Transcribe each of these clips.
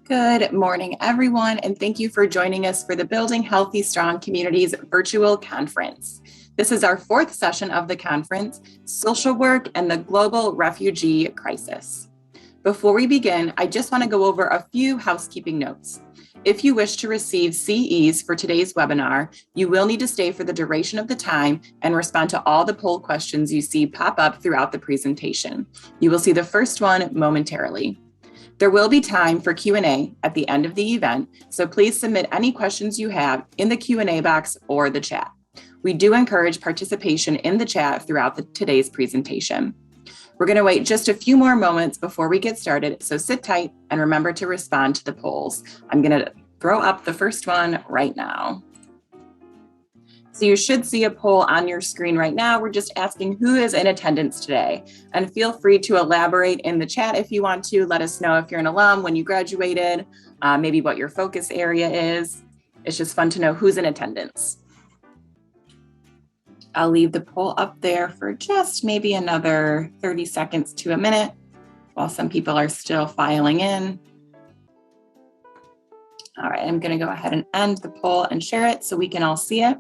Good morning, everyone, and thank you for joining us for the Building Healthy Strong Communities virtual conference. This is our fourth session of the conference, Social Work and the Global Refugee Crisis. Before we begin, I just want to go over a few housekeeping notes. If you wish to receive CEs for today's webinar, you will need to stay for the duration of the time and respond to all the poll questions you see pop up throughout the presentation. You will see the first one momentarily. There will be time for Q&A at the end of the event, so please submit any questions you have in the Q&A box or the chat. We do encourage participation in the chat throughout today's presentation. We're going to wait just a few more moments before we get started, so sit tight and remember to respond to the polls. I'm going to throw up the first one right now. So you should see a poll on your screen right now. We're just asking who is in attendance today. And feel free to elaborate in the chat if you want to. Let us know if you're an alum, when you graduated, maybe what your focus area is. It's just fun to know who's in attendance. I'll leave the poll up there for just maybe another 30 seconds to a minute while some people are still filing in. All right, I'm going to go ahead and end the poll and share it so we can all see it.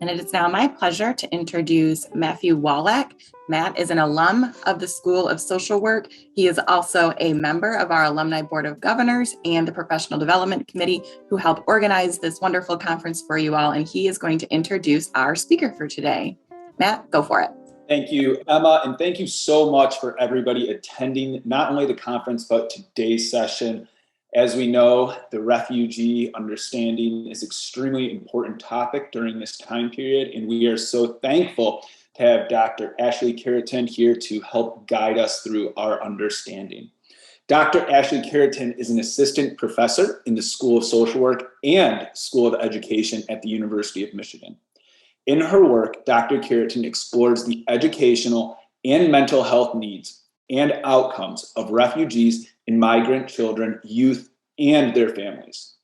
And it is now my pleasure to introduce Matthew Wallach. Matt is an alum of the School of Social Work. He is also a member of our Alumni Board of Governors and the Professional Development Committee who helped organize this wonderful conference for you all. And he is going to introduce our speaker for today. Matt, go for it. Thank you, Emma, and thank you so much for everybody attending not only the conference, but today's session. As we know, the refugee understanding is an extremely important topic during this time period, and we are so thankful to have Dr. Ashley Carrington here to help guide us through our understanding. Dr. Ashley Carrington is an assistant professor in the School of Social Work and School of Education at the University of Michigan. In her work, Dr. Carrington explores the educational and mental health needs and outcomes of refugees and migrant children, youth, and their families.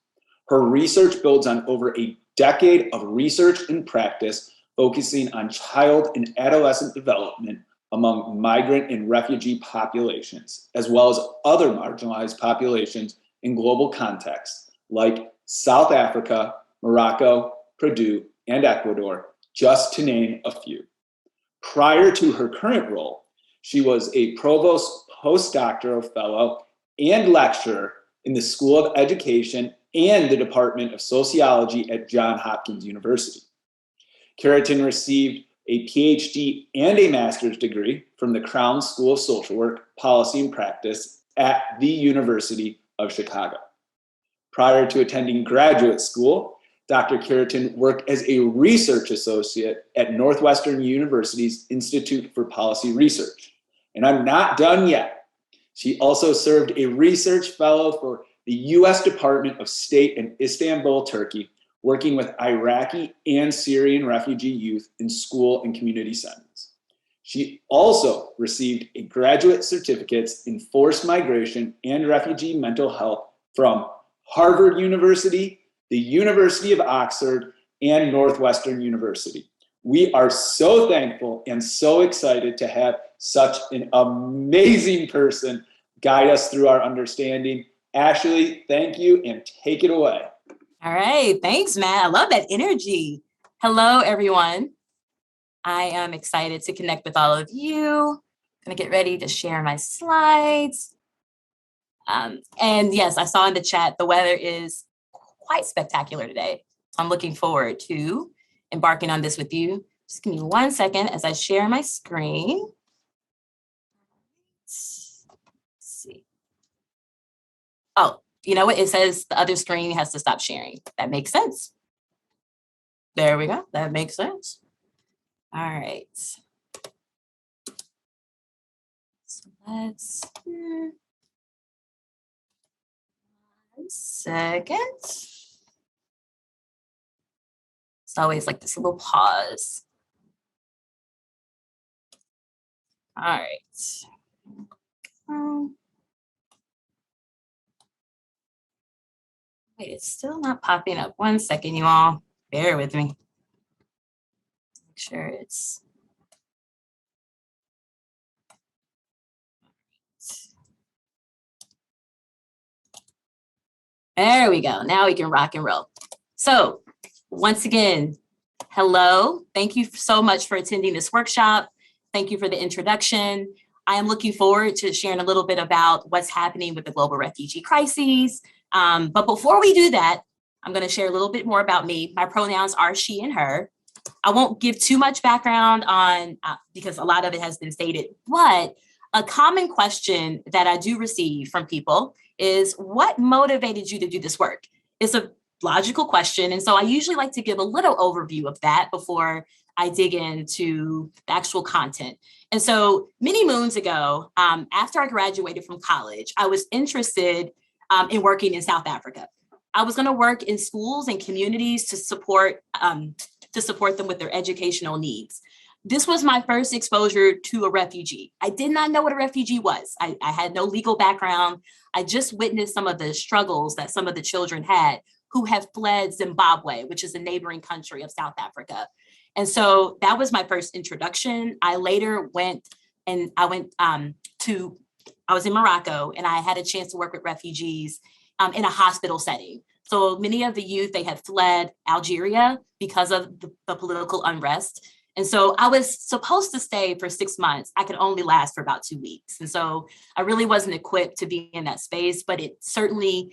Her research builds on over a decade of research and practice focusing on child and adolescent development among migrant and refugee populations, as well as other marginalized populations in global contexts like South Africa, Morocco, Peru, and Ecuador, just to name a few. Prior to her current role, she was a provost postdoctoral fellow and lecturer in the School of Education and the Department of Sociology at Johns Hopkins University. Carrington received a PhD and a master's degree from the Crown School of Social Work, Policy and Practice at the University of Chicago. Prior to attending graduate school, Dr. Carrington worked as a research associate at Northwestern University's Institute for Policy Research. And I'm not done yet. She also served a research fellow for the U.S. Department of State in Istanbul, Turkey, working with Iraqi and Syrian refugee youth in school and community settings. She also received a graduate certificates in forced migration and refugee mental health from Harvard University, the University of Oxford, and Northwestern University. We are so thankful and so excited to have such an amazing person guide us through our understanding. Ashley, thank you, and take it away. All right, thanks, Matt. I love that energy. Hello, everyone. I am excited to connect with all of you. I'm gonna get ready to share my slides. And yes, I saw in the chat, the weather is quite spectacular today. I'm looking forward to embarking on this with you. Just give me 1 second as I share my screen. Let's see. Oh, you know what? It says the other screen has to stop sharing. That makes sense. There we go. That makes sense. All right. So let's 1 second. It's always like this little pause. All right. Wait, it's still not popping up. 1 second, you all. Bear with me. Make sure it's. There we go. Now we can rock and roll. So once again, hello. Thank you so much for attending this workshop. Thank you for the introduction. I am looking forward to sharing a little bit about what's happening with the global refugee crises. But before we do that, I'm going to share a little bit more about me. My pronouns are she and her. I won't give too much background on, because a lot of it has been stated, but a common question that I do receive from people is, what motivated you to do this work? It's a logical question. And so I usually like to give a little overview of that before I dig into the actual content. And so many moons ago, after I graduated from college, I was interested in working in South Africa. I was going to work in schools and communities to support them with their educational needs. This was my first exposure to a refugee. I did not know what a refugee was. I had no legal background. I just witnessed some of the struggles that some of the children had who have fled Zimbabwe, which is a neighboring country of South Africa. And so that was my first introduction. I later I was in Morocco, and I had a chance to work with refugees in a hospital setting. So many of the youth, they had fled Algeria because of the political unrest. And so I was supposed to stay for 6 months. I could only last for about 2 weeks. And so I really wasn't equipped to be in that space, but it certainly,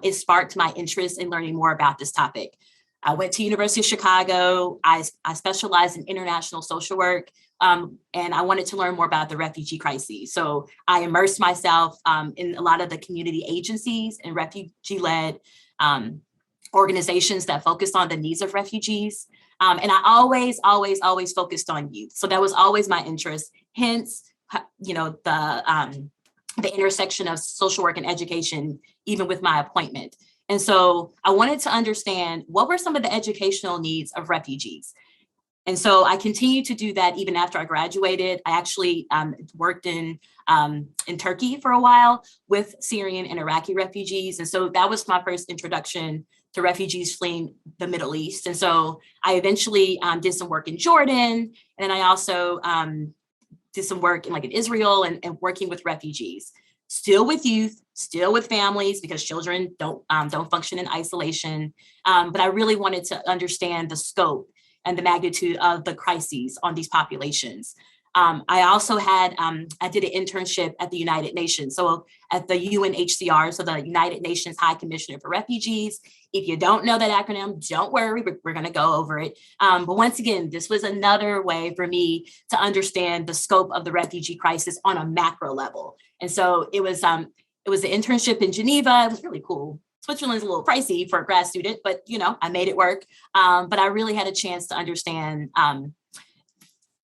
it sparked my interest in learning more about this topic. I went to University of Chicago. I specialized in international social work, and I wanted to learn more about the refugee crises. So I immersed myself in a lot of the community agencies and refugee-led organizations that focused on the needs of refugees. And I always focused on youth. So that was always my interest. Hence, the intersection of social work and education, even with my appointment. And so I wanted to understand, what were some of the educational needs of refugees? And so I continued to do that even after I graduated. I actually worked in Turkey for a while with Syrian and Iraqi refugees. And so that was my first introduction to refugees fleeing the Middle East. And so I eventually did some work in Jordan. And then I also did some work in Israel and working with refugees, still with youth, still with families, because children don't function in isolation. But I really wanted to understand the scope and the magnitude of the crises on these populations. I also had, I did an internship at the United Nations. So at the UNHCR, so the United Nations High Commissioner for Refugees. If you don't know that acronym, don't worry, we're gonna go over it. But once again, this was another way for me to understand the scope of the refugee crisis on a macro level. And so it was an internship in Geneva. It was really cool. Switzerland's a little pricey for a grad student, but I made it work. But I really had a chance to understand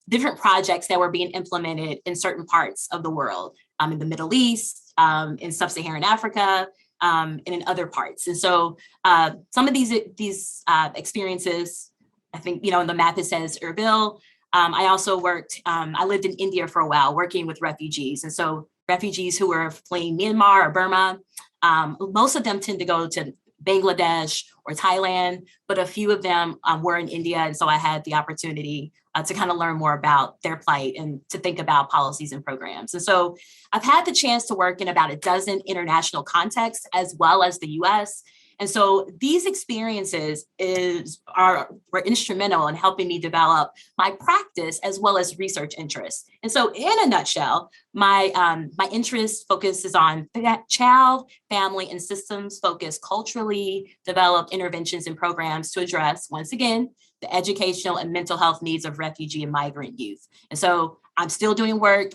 different projects that were being implemented in certain parts of the world, in the Middle East, in sub-Saharan Africa, and in other parts. And so some of these experiences, I think, in the map it says Erbil. I also I lived in India for a while working with refugees. And so refugees who were fleeing Myanmar or Burma, most of them tend to go to Bangladesh or Thailand, but a few of them were in India. And so I had the opportunity to kind of learn more about their plight and to think about policies and programs. And so I've had the chance to work in about a dozen international contexts as well as the US. And so these experiences were instrumental in helping me develop my practice as well as research interests. And so in a nutshell, my interest focuses on child, family, and systems-focused culturally developed interventions and programs to address, once again, the educational and mental health needs of refugee and migrant youth. And so I'm still doing work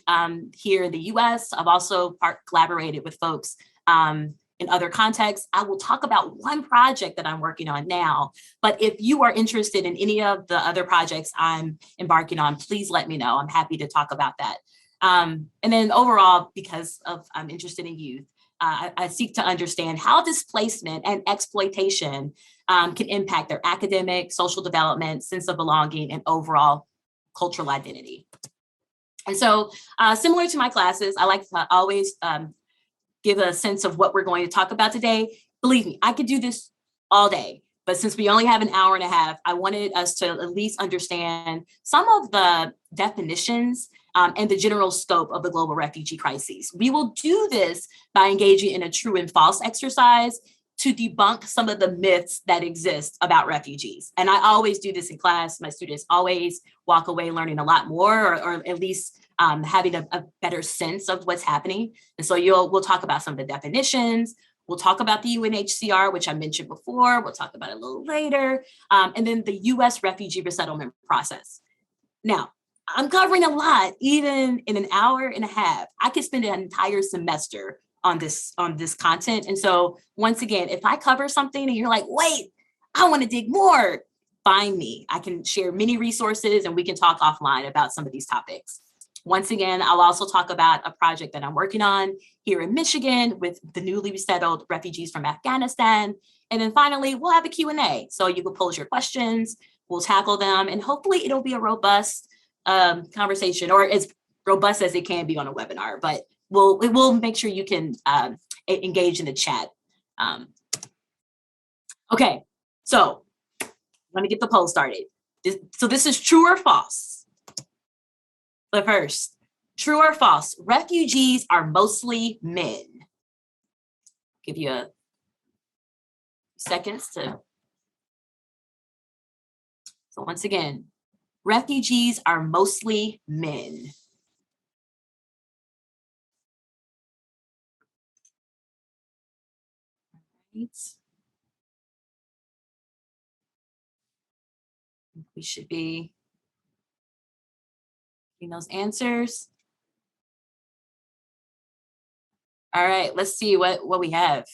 here in the US. I've also collaborated with folks in other contexts. I will talk about one project that I'm working on now, but if you are interested in any of the other projects I'm embarking on, please let me know. I'm happy to talk about that. And then overall, because I'm interested in youth, I seek to understand how displacement and exploitation can impact their academic, social development, sense of belonging, and overall cultural identity. And so similar to my classes, I like to always give a sense of what we're going to talk about today. Believe me, I could do this all day, but since we only have an hour and a half, I wanted us to at least understand some of the definitions and the general scope of the global refugee crises. We will do this by engaging in a true and false exercise to debunk some of the myths that exist about refugees. And I always do this in class. My students always walk away learning a lot more, or at least having a better sense of what's happening. And so we'll talk about some of the definitions. We'll talk about the UNHCR, which I mentioned before. We'll talk about it a little later. And then the US refugee resettlement process. Now, I'm covering a lot, even in an hour and a half. I could spend an entire semester on this content. And so once again, if I cover something and you're like, wait, I want to dig more, find me. I can share many resources and we can talk offline about some of these topics. Once again, I'll also talk about a project that I'm working on here in Michigan with the newly resettled refugees from Afghanistan. And then finally, we'll have a Q&A. So you can pose your questions, we'll tackle them, and hopefully it'll be a robust conversation, or as robust as it can be on a webinar, but we'll make sure you can engage in the chat. Okay, so let me get the poll started. So this is true or false. But first, true or false, refugees are mostly men. Give you a seconds to. So once again, refugees are mostly men. Right. We should be getting those answers. All right, let's see what we have.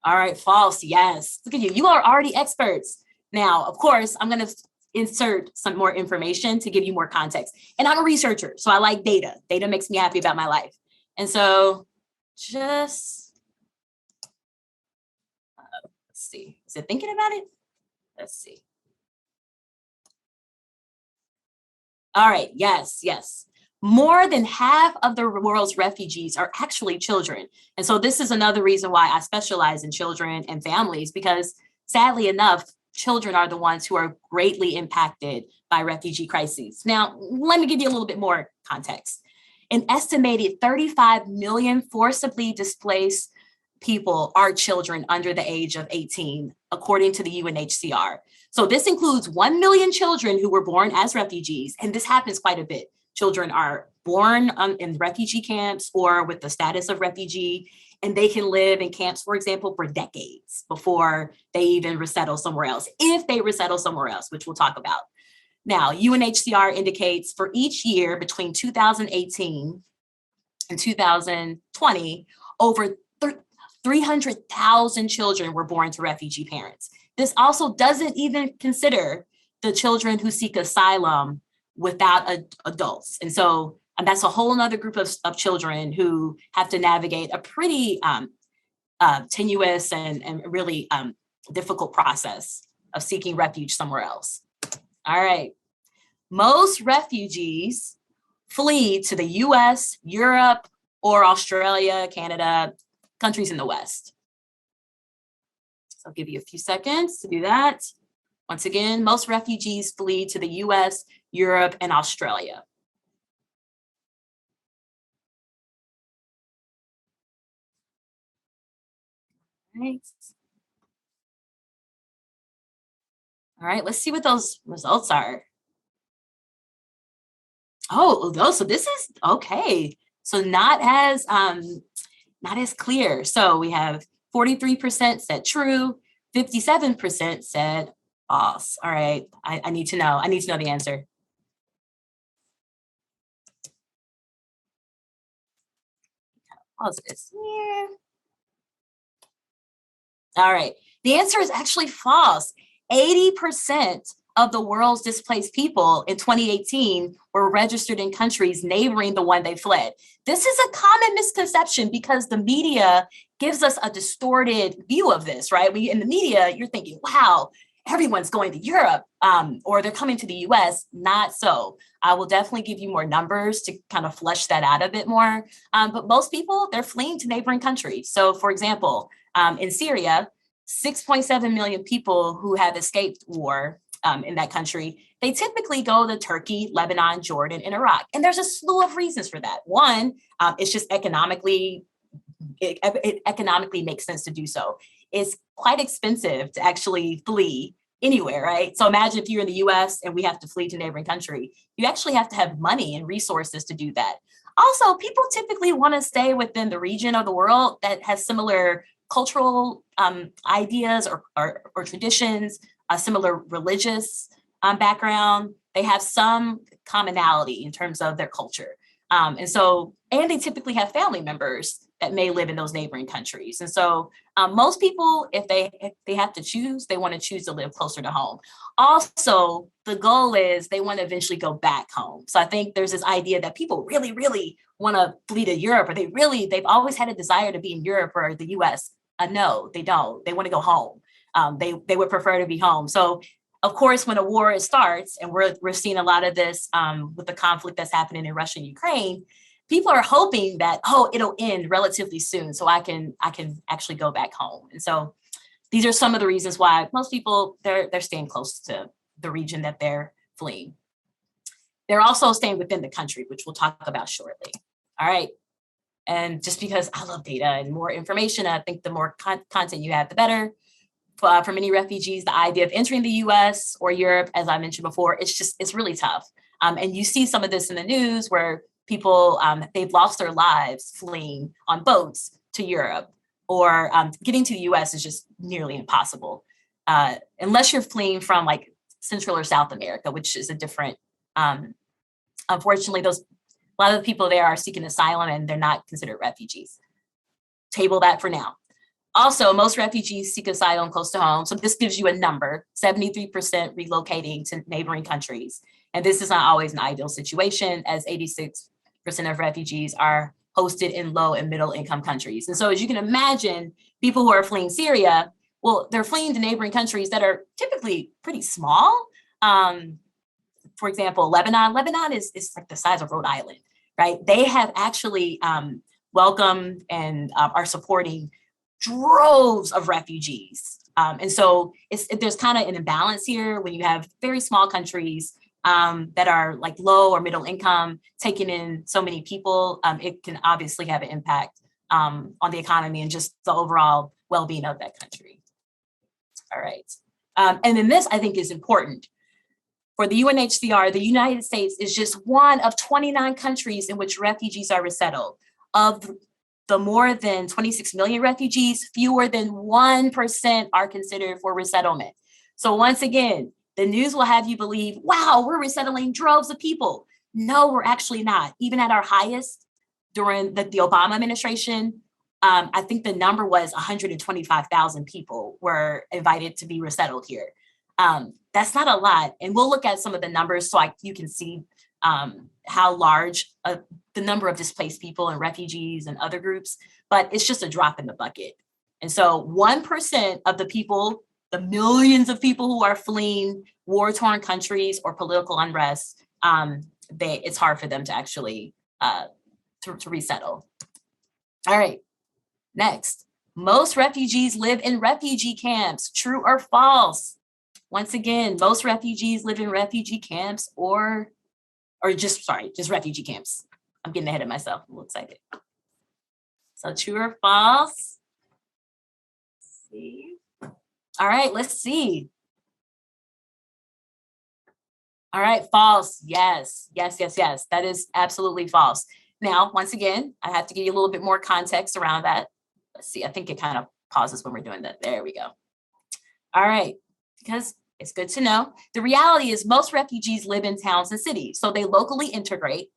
All right, false, yes. Look at you, you are already experts. Now, of course, I'm gonna insert some more information to give you more context. And I'm a researcher, so I like data. Data makes me happy about my life. And so just, let's see, is it thinking about it? Let's see. All right, yes. More than half of the world's refugees are actually children. And so this is another reason why I specialize in children and families, because sadly enough, children are the ones who are greatly impacted by refugee crises. Now, let me give you a little bit more context. An estimated 35 million forcibly displaced people are children under the age of 18, according to the UNHCR. So this includes 1 million children who were born as refugees, and this happens quite a bit. Children are born in refugee camps or with the status of refugee, and they can live in camps, for example, for decades before they even resettle somewhere else, if they resettle somewhere else, which we'll talk about. Now, UNHCR indicates for each year between 2018 and 2020, over 300,000 children were born to refugee parents. This also doesn't even consider the children who seek asylum without adults. And so that's a whole nother group of children who have to navigate a pretty tenuous and really difficult process of seeking refuge somewhere else. All right. Most refugees flee to the US, Europe, or Australia, Canada, countries in the West. So I'll give you a few seconds to do that. Once again, most refugees flee to the US, Europe, and Australia. Right. All right, let's see what those results are. Oh, so this is okay. So not as clear. So we have 43% said true, 57% said false. All right, I need to know. I need to know the answer. Pause this here. All right, the answer is actually false. 80% of the world's displaced people in 2018 were registered in countries neighboring the one they fled. This is a common misconception because the media gives us a distorted view of this, right? In the media, you're thinking, wow, everyone's going to Europe or they're coming to the US. Not so. I will definitely give you more numbers to kind of flesh that out a bit more. But most people, they're fleeing to neighboring countries. So for example, in Syria, 6.7 million people who have escaped war in that country, they typically go to Turkey, Lebanon, Jordan, and Iraq. And there's a slew of reasons for that. One, it's just economically it economically makes sense to do so. It's quite expensive to actually flee anywhere, right? So imagine if you're in the US and we have to flee to a neighboring country, you actually have to have money and resources to do that. Also, people typically want to stay within the region of the world that has similar cultural ideas or traditions, a similar religious background. They have some commonality in terms of their culture. And they typically have family members that may live in those neighboring countries. And so most people, if they have to choose, they want to choose to live closer to home. Also, the goal is they want to eventually go back home. So I think there's this idea that people really, really want to flee to Europe, or they've always had a desire to be in Europe or the US. No, they don't. They want to go home. They would prefer to be home. So of course, when a war starts, and we're seeing a lot of this with the conflict that's happening in Russia and Ukraine, people are hoping that, it'll end relatively soon so I can actually go back home. And so these are some of the reasons why most people, they're staying close to the region that they're fleeing. They're also staying within the country, which we'll talk about shortly. All right. And just because I love data and more information, I think the more content you have, the better. For many refugees, the idea of entering the US or Europe, as I mentioned before, it's really tough. And you see some of this in the news where people, they've lost their lives fleeing on boats to Europe, or getting to the US is just nearly impossible. Unless you're fleeing from like Central or South America, which is a different, unfortunately, a lot of the people there are seeking asylum and they're not considered refugees. Table that for now. Also, most refugees seek asylum close to home. So this gives you a number, 73% relocating to neighboring countries. And this is not always an ideal situation, as 86% of refugees are hosted in low and middle income countries. And so as you can imagine, people who are fleeing Syria, well, they're fleeing to neighboring countries that are typically pretty small. For example, Lebanon is like the size of Rhode Island, right? They have actually welcomed and are supporting droves of refugees. And so there's kind of an imbalance here when you have very small countries that are like low or middle income taking in so many people. It can obviously have an impact on the economy and just the overall well-being of that country. All right. And then this, I think, is important. For the UNHCR, the United States is just one of 29 countries in which refugees are resettled. Of the more than 26 million refugees, fewer than 1% are considered for resettlement. So once again, the news will have you believe, wow, we're resettling droves of people. No, we're actually not. Even at our highest during the Obama administration, I think the number was 125,000 people were invited to be resettled here. That's not a lot. And we'll look at some of the numbers so you can see how large the number of displaced people and refugees and other groups, but it's just a drop in the bucket. And so 1% of the people, the millions of people who are fleeing war-torn countries or political unrest, it's hard for them to actually to resettle. All right, next. Most refugees live in refugee camps, true or false? Once again, most refugees live in refugee camps or just refugee camps. I'm getting ahead of myself. I'm a little excited. So true or false? Let's see. All right, let's see. All right, false. Yes. That is absolutely false. Now, once again, I have to give you a little bit more context around that. Let's see. I think it kind of pauses when we're doing that. There we go. All right, because it's good to know. The reality is most refugees live in towns and cities. So they locally integrate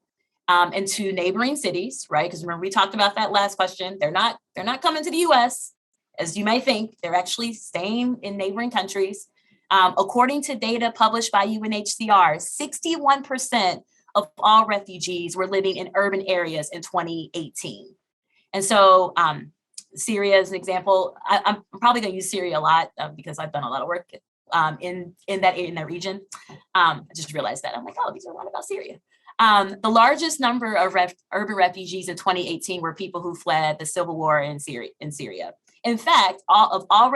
into neighboring cities, right? Because remember, we talked about that last question. They're not coming to the US, as you may think. They're actually staying in neighboring countries. According to data published by UNHCR, 61% of all refugees were living in urban areas in 2018. And so Syria is an example. I'm probably going to use Syria a lot because I've done a lot of work in that region. I just realized that. I'm like, these are a lot about Syria. The largest number of urban refugees in 2018 were people who fled the civil war in Syria. In fact, of all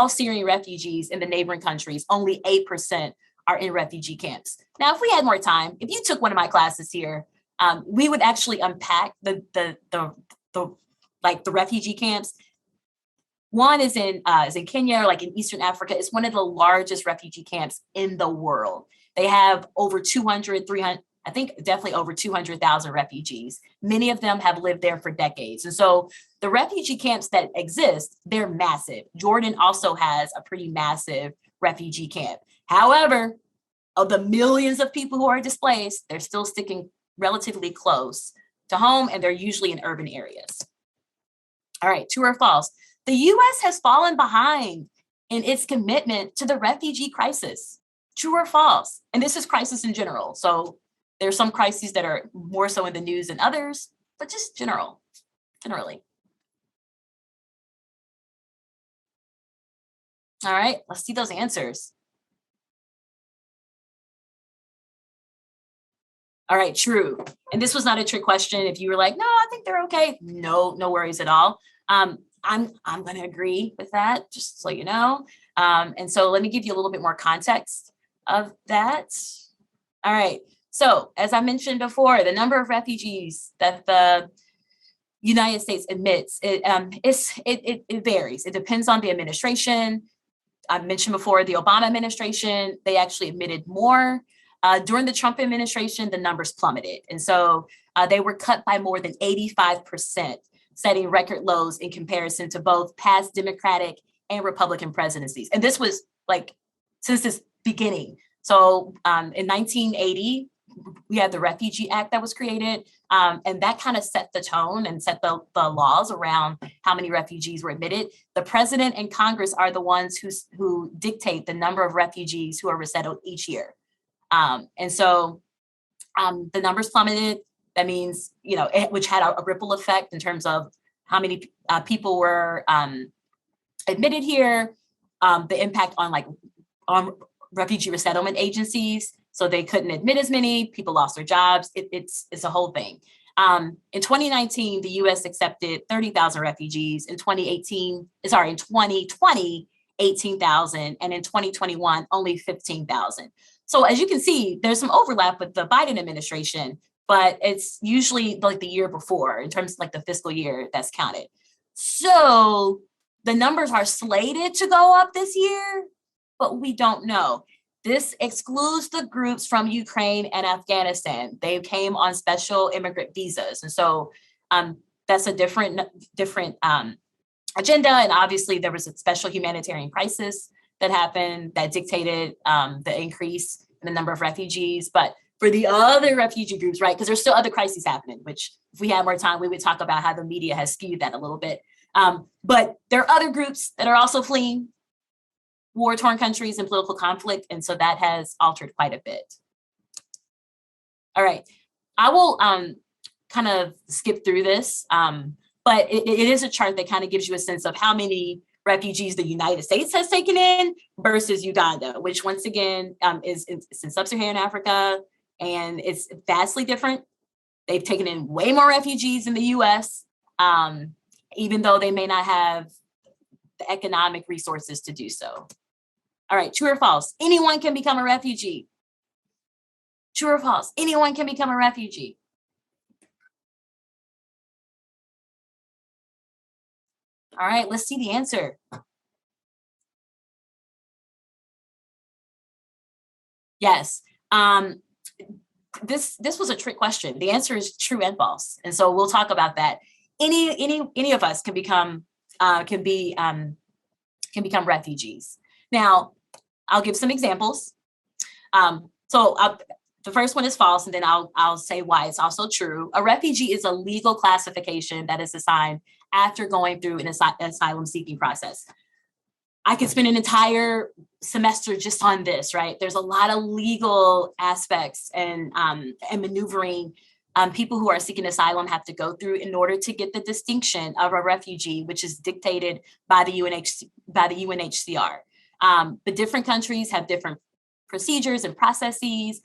Syrian refugees in the neighboring countries, only 8% are in refugee camps. Now, if we had more time, if you took one of my classes here, We would actually unpack the refugee camps. One is in Kenya, or like in Eastern Africa. It's one of the largest refugee camps in the world. They have over 300, I think definitely over 200,000 refugees. Many of them have lived there for decades. And so the refugee camps that exist, they're massive. Jordan also has a pretty massive refugee camp. However, of the millions of people who are displaced, they're still sticking relatively close to home, and they're usually in urban areas. All right, true or false? The US has fallen behind in its commitment to the refugee crisis. True or false? And this is crisis in general. So there's some crises that are more so in the news than others, but just generally. All right, let's see those answers. All right, true. And this was not a trick question. If you were like, no, I think they're okay. No worries at all. I'm going to agree with that, just so you know. And so let me give you a little bit more context of that. All right. So as I mentioned before, the number of refugees that the United States admits, it varies. It depends on the administration. I mentioned before, the Obama administration, they actually admitted more. During the Trump administration, the numbers plummeted. And so they were cut by more than 85%, setting record lows in comparison to both past Democratic and Republican presidencies. And this was like since this beginning. So in 1980, we had the Refugee Act that was created, and that kind of set the tone and set the laws around how many refugees were admitted. The president and Congress are the ones who dictate the number of refugees who are resettled each year. And so the numbers plummeted. That means, which had a ripple effect in terms of how many people were admitted here, the impact on refugee resettlement agencies. So they couldn't admit as many, people lost their jobs. It's a whole thing. In 2019, the US accepted 30,000 refugees. In 2020, 18,000. And in 2021, only 15,000. So as you can see, there's some overlap with the Biden administration, but it's usually like the year before in terms of like the fiscal year that's counted. So the numbers are slated to go up this year, but we don't know. This excludes the groups from Ukraine and Afghanistan. They came on special immigrant visas. And so that's a different agenda. And obviously there was a special humanitarian crisis that happened that dictated the increase in the number of refugees. But for the other refugee groups, right, because there's still other crises happening, which if we had more time, we would talk about how the media has skewed that a little bit. But there are other groups that are also fleeing war-torn countries and political conflict. And so that has altered quite a bit. All right, I will kind of skip through this, but it is a chart that kind of gives you a sense of how many refugees the United States has taken in versus Uganda, which once again is in sub-Saharan Africa, and it's vastly different. They've taken in way more refugees in the US, even though they may not have the economic resources to do so. All right, true or false? Anyone can become a refugee. True or false? Anyone can become a refugee. All right, let's see the answer. Yes. This was a trick question. The answer is true and false, and so we'll talk about that. Any of us can become refugees. Now, I'll give some examples. The first one is false, and then I'll say why it's also true. A refugee is a legal classification that is assigned after going through an asylum seeking process. I could spend an entire semester just on this, right? There's a lot of legal aspects and maneuvering people who are seeking asylum have to go through in order to get the distinction of a refugee, which is dictated by the UNHCR. But different countries have different procedures and processes,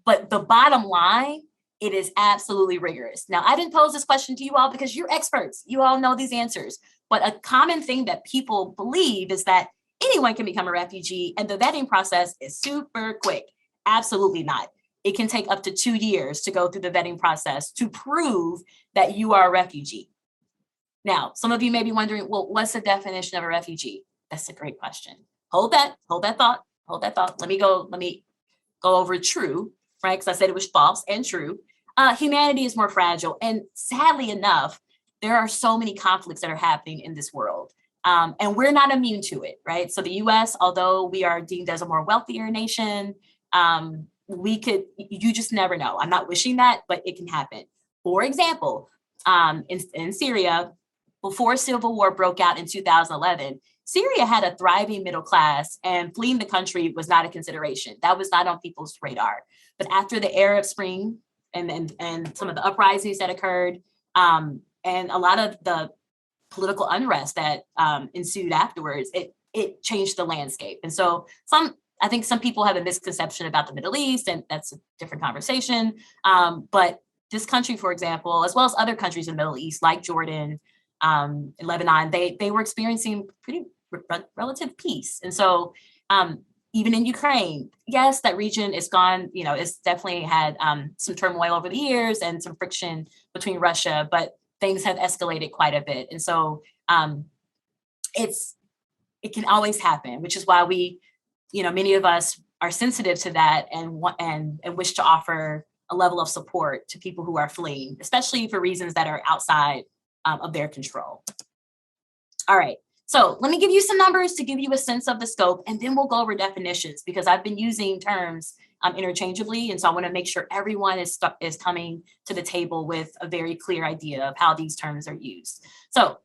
but the bottom line, it is absolutely rigorous. Now, I didn't pose this question to you all because you're experts. You all know these answers. But a common thing that people believe is that anyone can become a refugee and the vetting process is super quick. Absolutely not. it can take up to 2 years to go through the vetting process to prove that you are a refugee. Now, some of you may be wondering, well, what's the definition of a refugee? That's a great question. Hold that thought. Let me go over true, right? Because I said it was false and true. Humanity is more fragile. And sadly enough, there are so many conflicts that are happening in this world. And we're not immune to it, right? So the US, although we are deemed as a more wealthier nation, you just never know. I'm not wishing that, but it can happen. For example, in Syria, before civil war broke out in 2011, Syria had a thriving middle class, and fleeing the country was not a consideration. That was not on people's radar. But after the Arab Spring and some of the uprisings that occurred, and a lot of the political unrest that ensued afterwards, it changed the landscape. And so I think some people have a misconception about the Middle East, and that's a different conversation. But this country, for example, as well as other countries in the Middle East, like Jordan and Lebanon, they were experiencing pretty relative peace. And so even in Ukraine, yes, that region is gone, it's definitely had some turmoil over the years and some friction between Russia, but things have escalated quite a bit. And so it can always happen, which is why many of us are sensitive to that and wish to offer a level of support to people who are fleeing, especially for reasons that are outside of their control. All right, so let me give you some numbers to give you a sense of the scope, and then we'll go over definitions, because I've been using terms interchangeably, and so I want to make sure everyone is coming to the table with a very clear idea of how these terms are used. So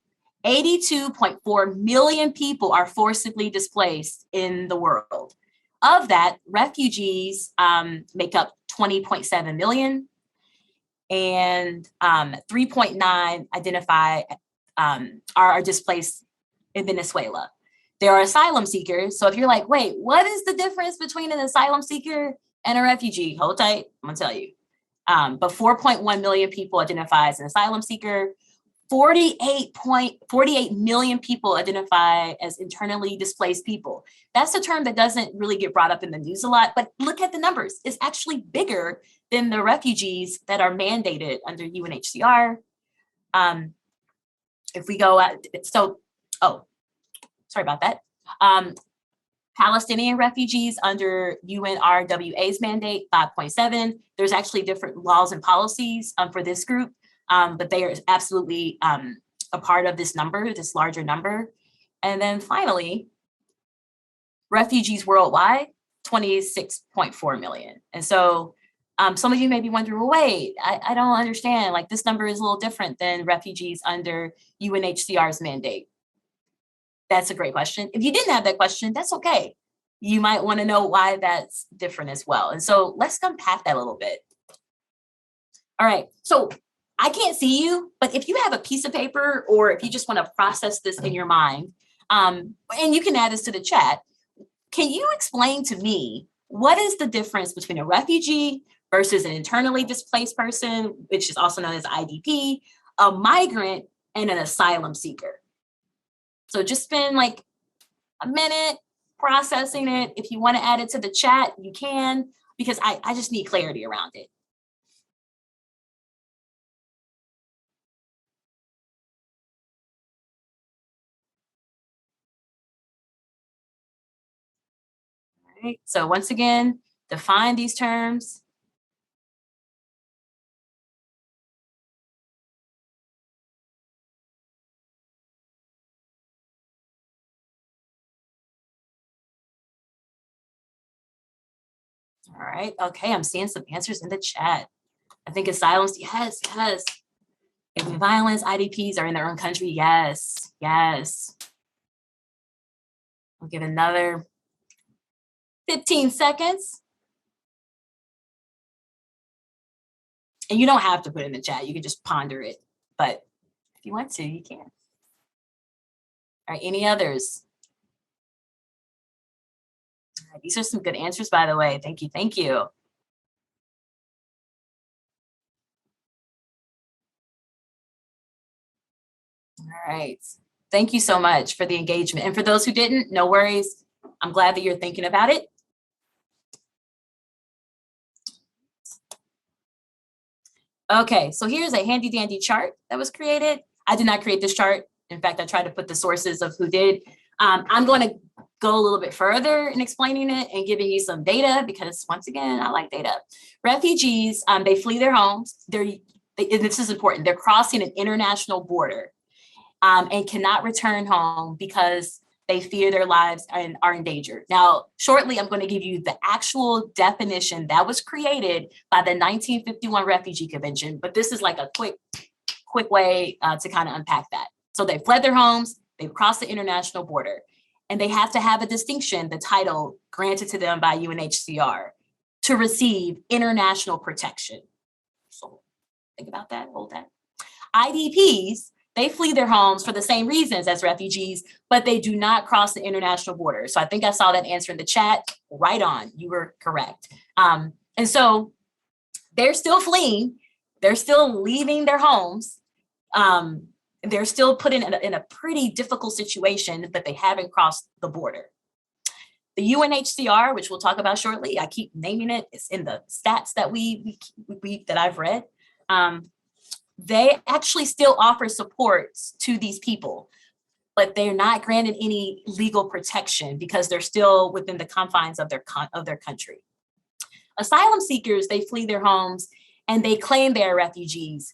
82.4 million people are forcibly displaced in the world. Of that, refugees make up 20.7 million, and 3.9 identify are displaced in Venezuela. There are asylum seekers. So if you're like, wait, what is the difference between an asylum seeker and a refugee? Hold tight, I'm gonna tell you. But 4.1 million people identify as an asylum seeker. 48 million people identify as internally displaced people. That's a term that doesn't really get brought up in the news a lot, but look at the numbers. It's actually bigger than the refugees that are mandated under UNHCR. If we go at, sorry about that. Palestinian refugees under UNRWA's mandate, 5.7. There's actually different laws and policies for this group. But they are absolutely a part of this number, this larger number. And then finally, refugees worldwide, 26.4 million. And so some of you may be wondering, well, wait, I don't understand. Like, this number is a little different than refugees under UNHCR's mandate. That's a great question. If you didn't have that question, that's okay. You might want to know why that's different as well. And so let's unpack that a little bit. All right, so I can't see you, but if you have a piece of paper, or if you just want to process this in your mind, and you can add this to the chat, can you explain to me what is the difference between a refugee versus an internally displaced person, which is also known as IDP, a migrant, and an asylum seeker? So just spend like a minute processing it. If you want to add it to the chat, you can, because I just need clarity around it. All right, so once again, define these terms. All right, okay, I'm seeing some answers in the chat. I think asylum, yes. If violence, IDPs are in their own country, yes. I'll give another 15 seconds. And you don't have to put it in the chat, you can just ponder it. But if you want to, you can. All right, any others? All right, these are some good answers, by the way. Thank you. All right. Thank you so much for the engagement. And for those who didn't, no worries. I'm glad that you're thinking about it. Okay, so here's a handy dandy chart that was created. I did not create this chart. In fact, I tried to put the sources of who did. I'm going to go a little bit further in explaining it and giving you some data because once again, I like data. Refugees, they flee their homes. This is important. They're crossing an international border and cannot return home because they fear their lives and are in danger. Now, shortly, I'm going to give you the actual definition that was created by the 1951 Refugee Convention, but this is like a quick way to kind of unpack that. So they fled their homes, they've crossed the international border, and they have to have a distinction, the title granted to them by UNHCR, to receive international protection. So think about that, hold that. IDPs, they flee their homes for the same reasons as refugees, but they do not cross the international border. So I think I saw that answer in the chat. Right on, you were correct. And so they're still fleeing, they're still leaving their homes. They're still put in a pretty difficult situation, but they haven't crossed the border. The UNHCR, which we'll talk about shortly, I keep naming it, it's in the stats that that I've read. They actually still offer supports to these people, but they're not granted any legal protection because they're still within the confines of their country. Asylum seekers, they flee their homes and they claim they are refugees,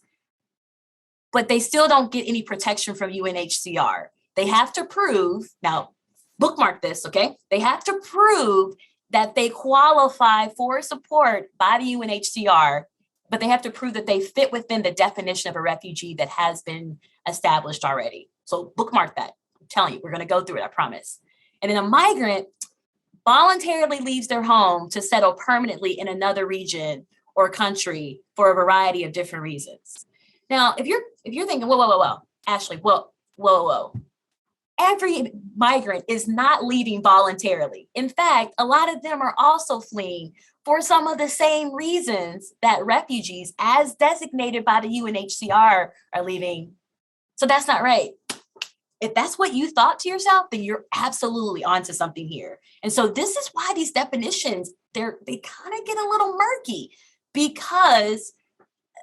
but they still don't get any protection from UNHCR. They have to prove, now bookmark this, okay? They have to prove that they qualify for support by the UNHCR, but they have to prove that they fit within the definition of a refugee that has been established already. So bookmark that. I'm telling you, we're going to go through it, I promise. And then a migrant voluntarily leaves their home to settle permanently in another region or country for a variety of different reasons. Now, if you're thinking, whoa, Ashley, whoa. Every migrant is not leaving voluntarily. In fact, a lot of them are also fleeing for some of the same reasons that refugees, as designated by the UNHCR, are leaving. So that's not right. If that's what you thought to yourself, then you're absolutely onto something here. And so this is why these definitions, they kind of get a little murky because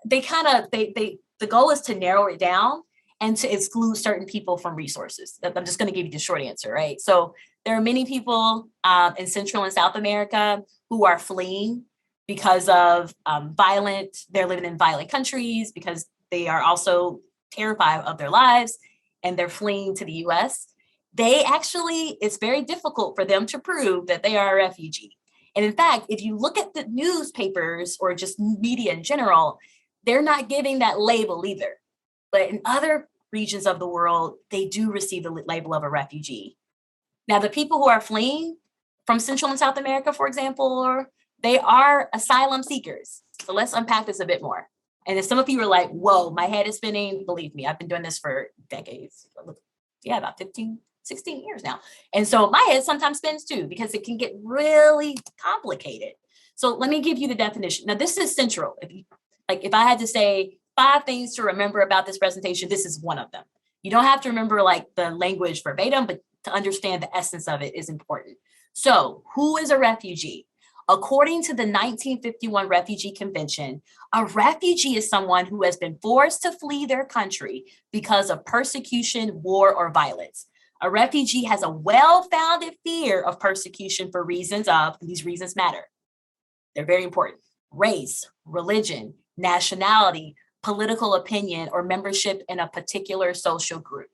the goal is to narrow it down and to exclude certain people from resources. I'm just going to give you the short answer, right? So there are many people in Central and South America who are fleeing because of they're living in violent countries, because they are also terrified of their lives, and they're fleeing to the US. It's very difficult for them to prove that they are a refugee. And in fact, if you look at the newspapers or just media in general, they're not giving that label either. But in other regions of the world, they do receive the label of a refugee. Now, the people who are fleeing from Central and South America, for example, they are asylum seekers. So let's unpack this a bit more. And if some of you are like, whoa, my head is spinning, believe me, I've been doing this for decades. Yeah, about 15, 16 years now. And so my head sometimes spins too, because it can get really complicated. So let me give you the definition. Now, this is central. If I had to say 5 things to remember about this presentation, this is one of them. You don't have to remember like the language verbatim, but to understand the essence of it is important. So who is a refugee? According to the 1951 Refugee Convention, a refugee is someone who has been forced to flee their country because of persecution, war, or violence. A refugee has a well-founded fear of persecution for reasons of, and these reasons matter. They're very important: race, religion, nationality, political opinion, or membership in a particular social group.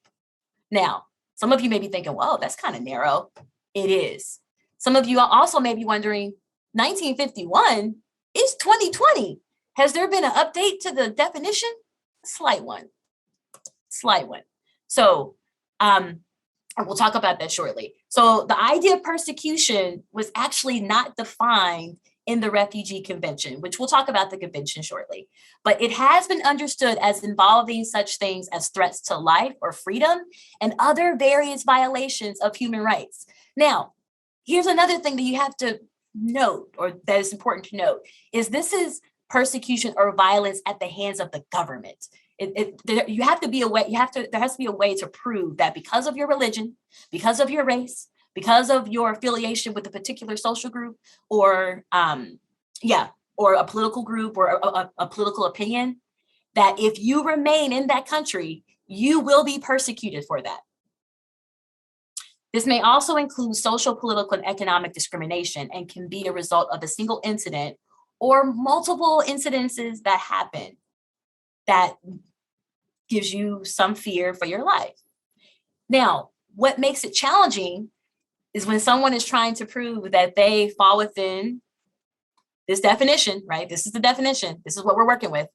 Now, some of you may be thinking, whoa, that's kind of narrow. It is. Some of you also may be wondering, 1951 is 2020. Has there been an update to the definition? Slight one. So we'll talk about that shortly. So the idea of persecution was actually not defined in the Refugee Convention, which we'll talk about the convention shortly. But it has been understood as involving such things as threats to life or freedom and other various violations of human rights. Now, here's another thing that you have to note, or that is important to note, is this is persecution or violence at the hands of the government. There has to be a way to prove that because of your religion, because of your race, because of your affiliation with a particular social group, or a political group, or a political opinion, that if you remain in that country, you will be persecuted for that. This may also include social, political, and economic discrimination and can be a result of a single incident or multiple incidences that happen that gives you some fear for your life. Now, what makes it challenging is when someone is trying to prove that they fall within this definition, right? This is the definition. This is what we're working with.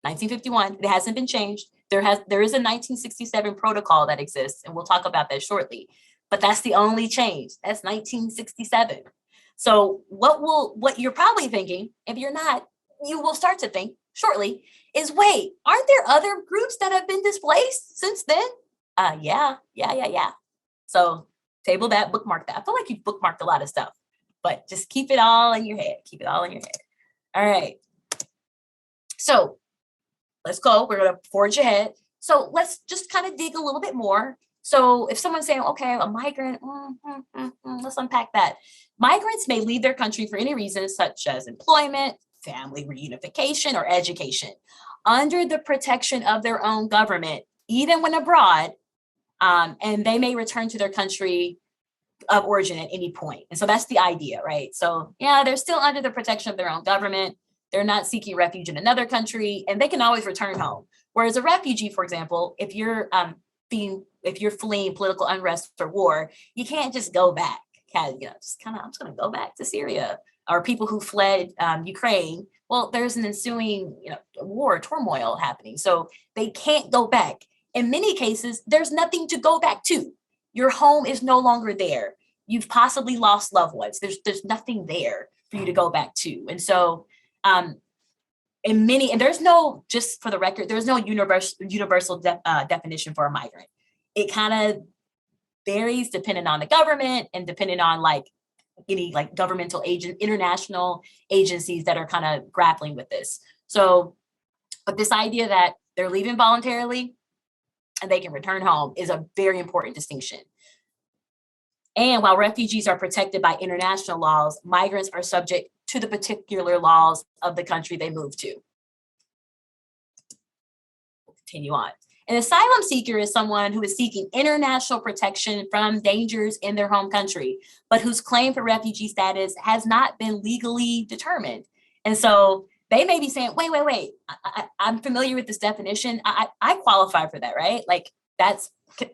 1951, it hasn't been changed. There is a 1967 protocol that exists, and we'll talk about that shortly. But that's the only change. That's 1967. So what you're probably thinking, if you're not, you will start to think shortly, is wait, aren't there other groups that have been displaced since then? Yeah. So table that, bookmark that. I feel like you've bookmarked a lot of stuff, but just keep it all in your head. Keep it all in your head. All right. So let's go. We're going to forge ahead. So let's just kind of dig a little bit more. So if someone's saying, okay, a migrant, let's unpack that. Migrants may leave their country for any reason, such as employment, family reunification, or education, under the protection of their own government, even when abroad, and they may return to their country of origin at any point. And so that's the idea, right? So yeah, they're still under the protection of their own government. They're not seeking refuge in another country, and they can always return home. Whereas a refugee, for example, if you're fleeing political unrest or war, you can't just go back. I'm just going to go back to Syria. Or people who fled Ukraine. Well, there's an ensuing war, turmoil happening. So they can't go back. In many cases, there's nothing to go back to. Your home is no longer there. You've possibly lost loved ones. There's nothing there for you to go back to. And so and there's no, just for the record, there's no universal definition for a migrant. It kind of varies depending on the government and depending on any governmental international agencies that are kind of grappling with this. So, but this idea that they're leaving voluntarily and they can return home is a very important distinction. And while refugees are protected by international laws, migrants are subject to the particular laws of the country they move to. We'll continue on. An asylum seeker is someone who is seeking international protection from dangers in their home country, but whose claim for refugee status has not been legally determined. And so they may be saying, wait, I'm familiar with this definition. I qualify for that, right?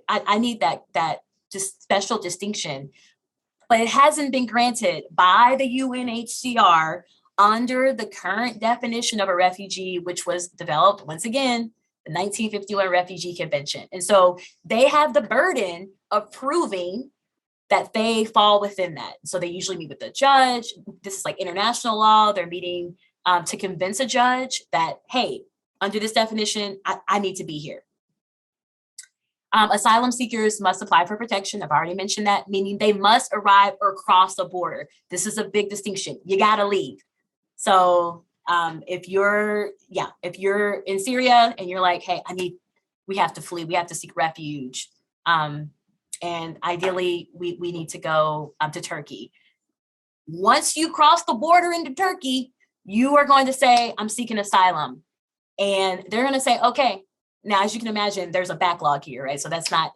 I need that just special distinction, but it hasn't been granted by the UNHCR under the current definition of a refugee, which was developed once again, the 1951 Refugee Convention. And so they have the burden of proving that they fall within that. So they usually meet with the judge. This is international law. They're meeting to convince a judge that, hey, under this definition, I need to be here. Asylum seekers must apply for protection. I've already mentioned that, meaning they must arrive or cross the border. This is a big distinction. You got to leave. So if you're in Syria and you're like, hey, we have to flee, we have to seek refuge. And ideally we need to go to Turkey. Once you cross the border into Turkey, you are going to say, I'm seeking asylum. And they're going to say, okay. Now, as you can imagine, there's a backlog here, right? So it's not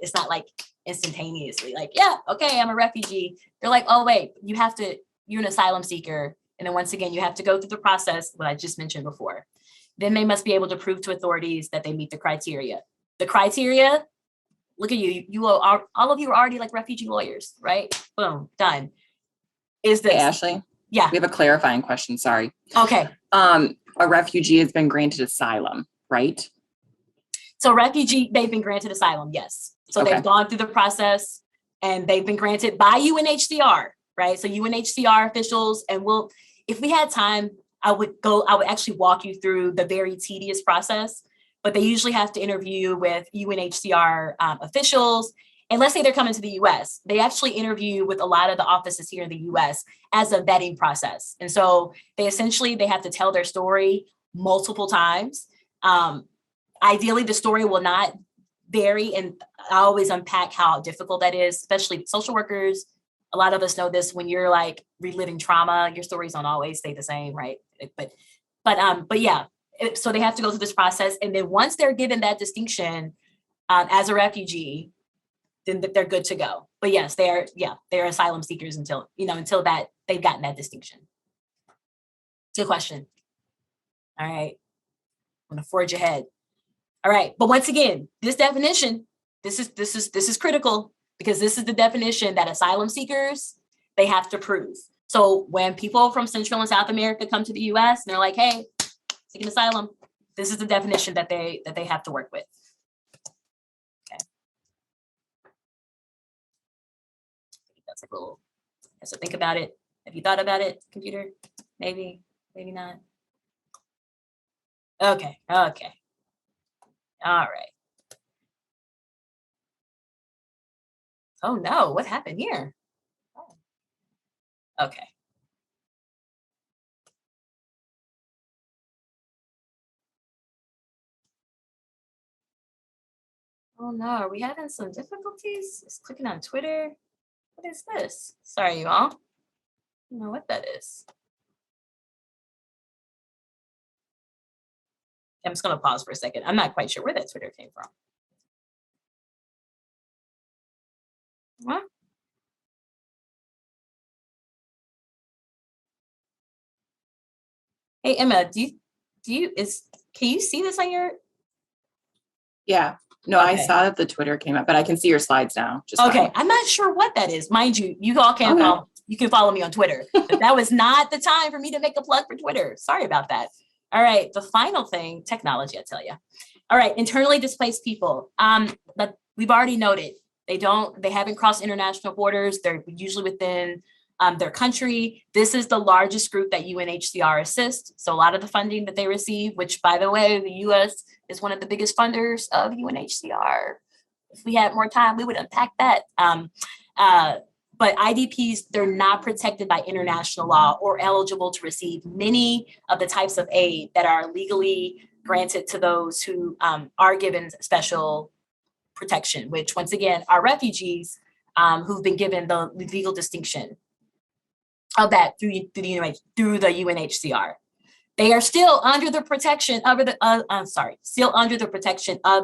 instantaneously yeah, okay, I'm a refugee. They're like, oh, wait, you're an asylum seeker. And then once again, you have to go through the process, what I just mentioned before. Then they must be able to prove to authorities that they meet the criteria. The criteria, look at you all of you are already refugee lawyers, right? Boom, done. Is this? Hey, Ashley? Yeah. We have a clarifying question, sorry. Okay. A refugee has been granted asylum, right? So refugee, they've been granted asylum, yes. So Okay. They've gone through the process and they've been granted by UNHCR, right? So UNHCR officials, and if we had time, I would actually walk you through the very tedious process, but they usually have to interview with UNHCR officials. And let's say they're coming to the US, they actually interview with a lot of the offices here in the US as a vetting process. And so they have to tell their story multiple times. Ideally, the story will not vary, and I always unpack how difficult that is, especially social workers. A lot of us know this. When you're reliving trauma, your stories don't always stay the same, right? But yeah, So they have to go through this process. And then once they're given that distinction as a refugee, then they're good to go. But yes, they're asylum seekers until that they've gotten that distinction. Good question. All right. I'm gonna forge ahead. All right. But once again, this definition, this is critical, because this is the definition that asylum seekers, they have to prove. So when people from Central and South America come to the US and they're like, hey, seeking asylum, this is the definition that they have to work with. Okay. That's like a little, so think about it. Have you thought about it, computer? Maybe, maybe not. Okay. All right. Oh no, what happened here? Oh. Okay. Oh no, are we having some difficulties? Just clicking on Twitter. What is this? Sorry, you all. I don't know what that is. I'm just gonna pause for a second. I'm not quite sure where that Twitter came from. What? Hey Emma, can you see this on your? Yeah. No, Okay. I saw that the Twitter came up, but I can see your slides now. Just Okay, fine. I'm not sure what that is. Mind you, you all can follow. You can follow me on Twitter. But that was not the time for me to make a plug for Twitter. Sorry about that. All right, the final thing, technology, I tell you. All right, internally displaced people. But we've already noted they haven't crossed international borders. They're usually within their country. This is the largest group that UNHCR assists. So a lot of the funding that they receive, which by the way, the US is one of the biggest funders of UNHCR. If we had more time, we would unpack that. But IDPs, they're not protected by international law or eligible to receive many of the types of aid that are legally granted to those who are given special protection, which once again are refugees who've been given the legal distinction of that through the UNHCR. They are still under the protection of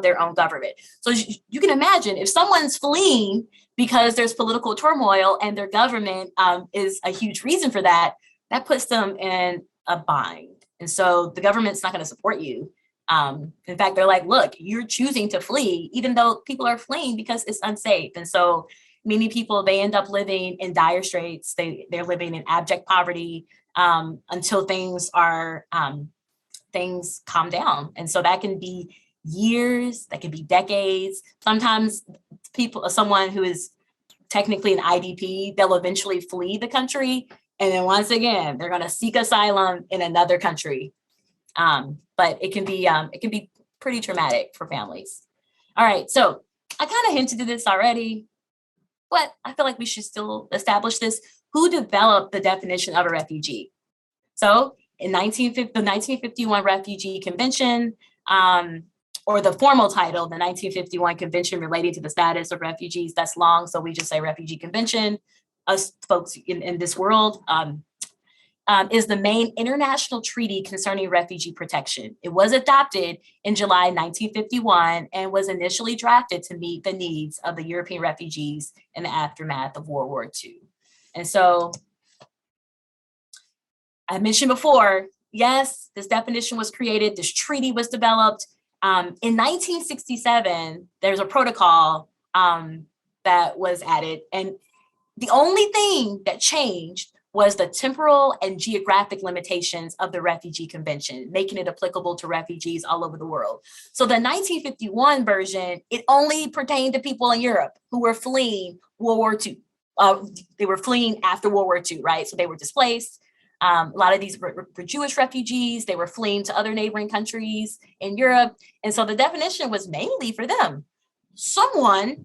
their own government. So you can imagine if someone's fleeing because there's political turmoil and their government is a huge reason for that, that puts them in a bind. And so the government's not going to support you. In fact, they're like, look, you're choosing to flee, even though people are fleeing because it's unsafe. And so many people, they end up living in dire straits. They're living in abject poverty until things calm down. And so that can be years, that can be decades. Sometimes someone who is technically an IDP, they'll eventually flee the country. And then once again, they're going to seek asylum in another country. But it can be pretty traumatic for families. All right, so I kind of hinted to this already, but I feel like we should still establish this. Who developed the definition of a refugee? So in the 1951 Refugee Convention, or the formal title, the 1951 Convention relating to the status of refugees, that's long, so we just say Refugee Convention. Us folks in this world, is the main international treaty concerning refugee protection. It was adopted in July 1951 and was initially drafted to meet the needs of the European refugees in the aftermath of World War II. And so I mentioned before, yes, this definition was created, this treaty was developed. In 1967, there's a protocol that was added, and the only thing that changed was the temporal and geographic limitations of the Refugee Convention, making it applicable to refugees all over the world. So the 1951 version, it only pertained to people in Europe who were fleeing World War II. They were fleeing after World War II, right? So they were displaced. A lot of these were Jewish refugees. They were fleeing to other neighboring countries in Europe. And so the definition was mainly for them. Someone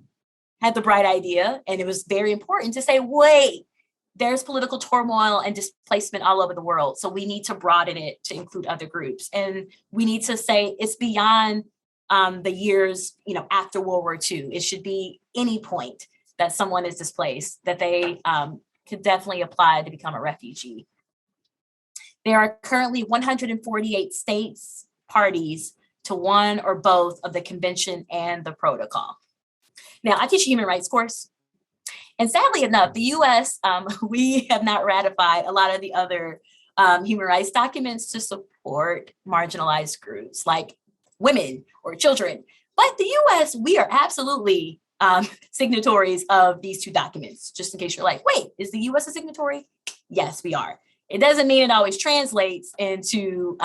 had the bright idea, and it was very important to say, wait, there's political turmoil and displacement all over the world. So we need to broaden it to include other groups. And we need to say it's beyond the years, after World War II. It should be any point that someone is displaced, that they could definitely apply to become a refugee. There are currently 148 states parties to one or both of the convention and the protocol. Now, I teach a human rights course. And sadly enough, the US, we have not ratified a lot of the other human rights documents to support marginalized groups like women or children. But the US, we are absolutely signatories of these two documents. Just in case you're like, wait, is the US a signatory? Yes, we are. It doesn't mean it always translates into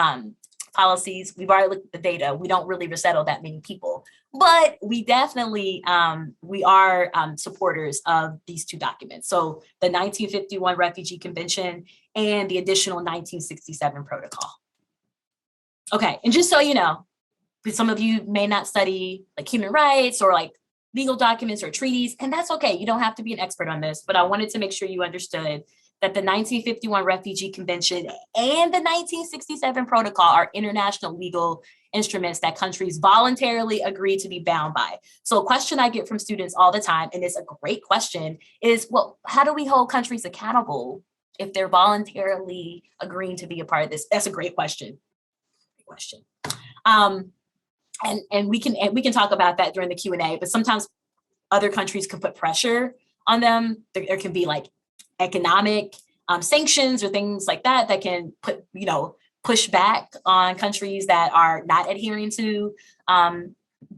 policies. We've already looked at the data. We don't really resettle that many people, but we definitely, we are supporters of these two documents. So the 1951 Refugee Convention and the additional 1967 protocol. Okay, and just so you know, because some of you may not study like human rights or like legal documents or treaties, and that's okay. You don't have to be an expert on this, but I wanted to make sure you understood that the 1951 Refugee Convention and the 1967 Protocol are international legal instruments that countries voluntarily agree to be bound by. So a question I get from students all the time, and it's a great question, is, well, how do we hold countries accountable if they're voluntarily agreeing to be a part of this? That's a great question. Great question. And we can talk about that during the Q&A, but sometimes other countries can put pressure on them. There can be like economic sanctions or things like that that can put, push back on countries that are not adhering to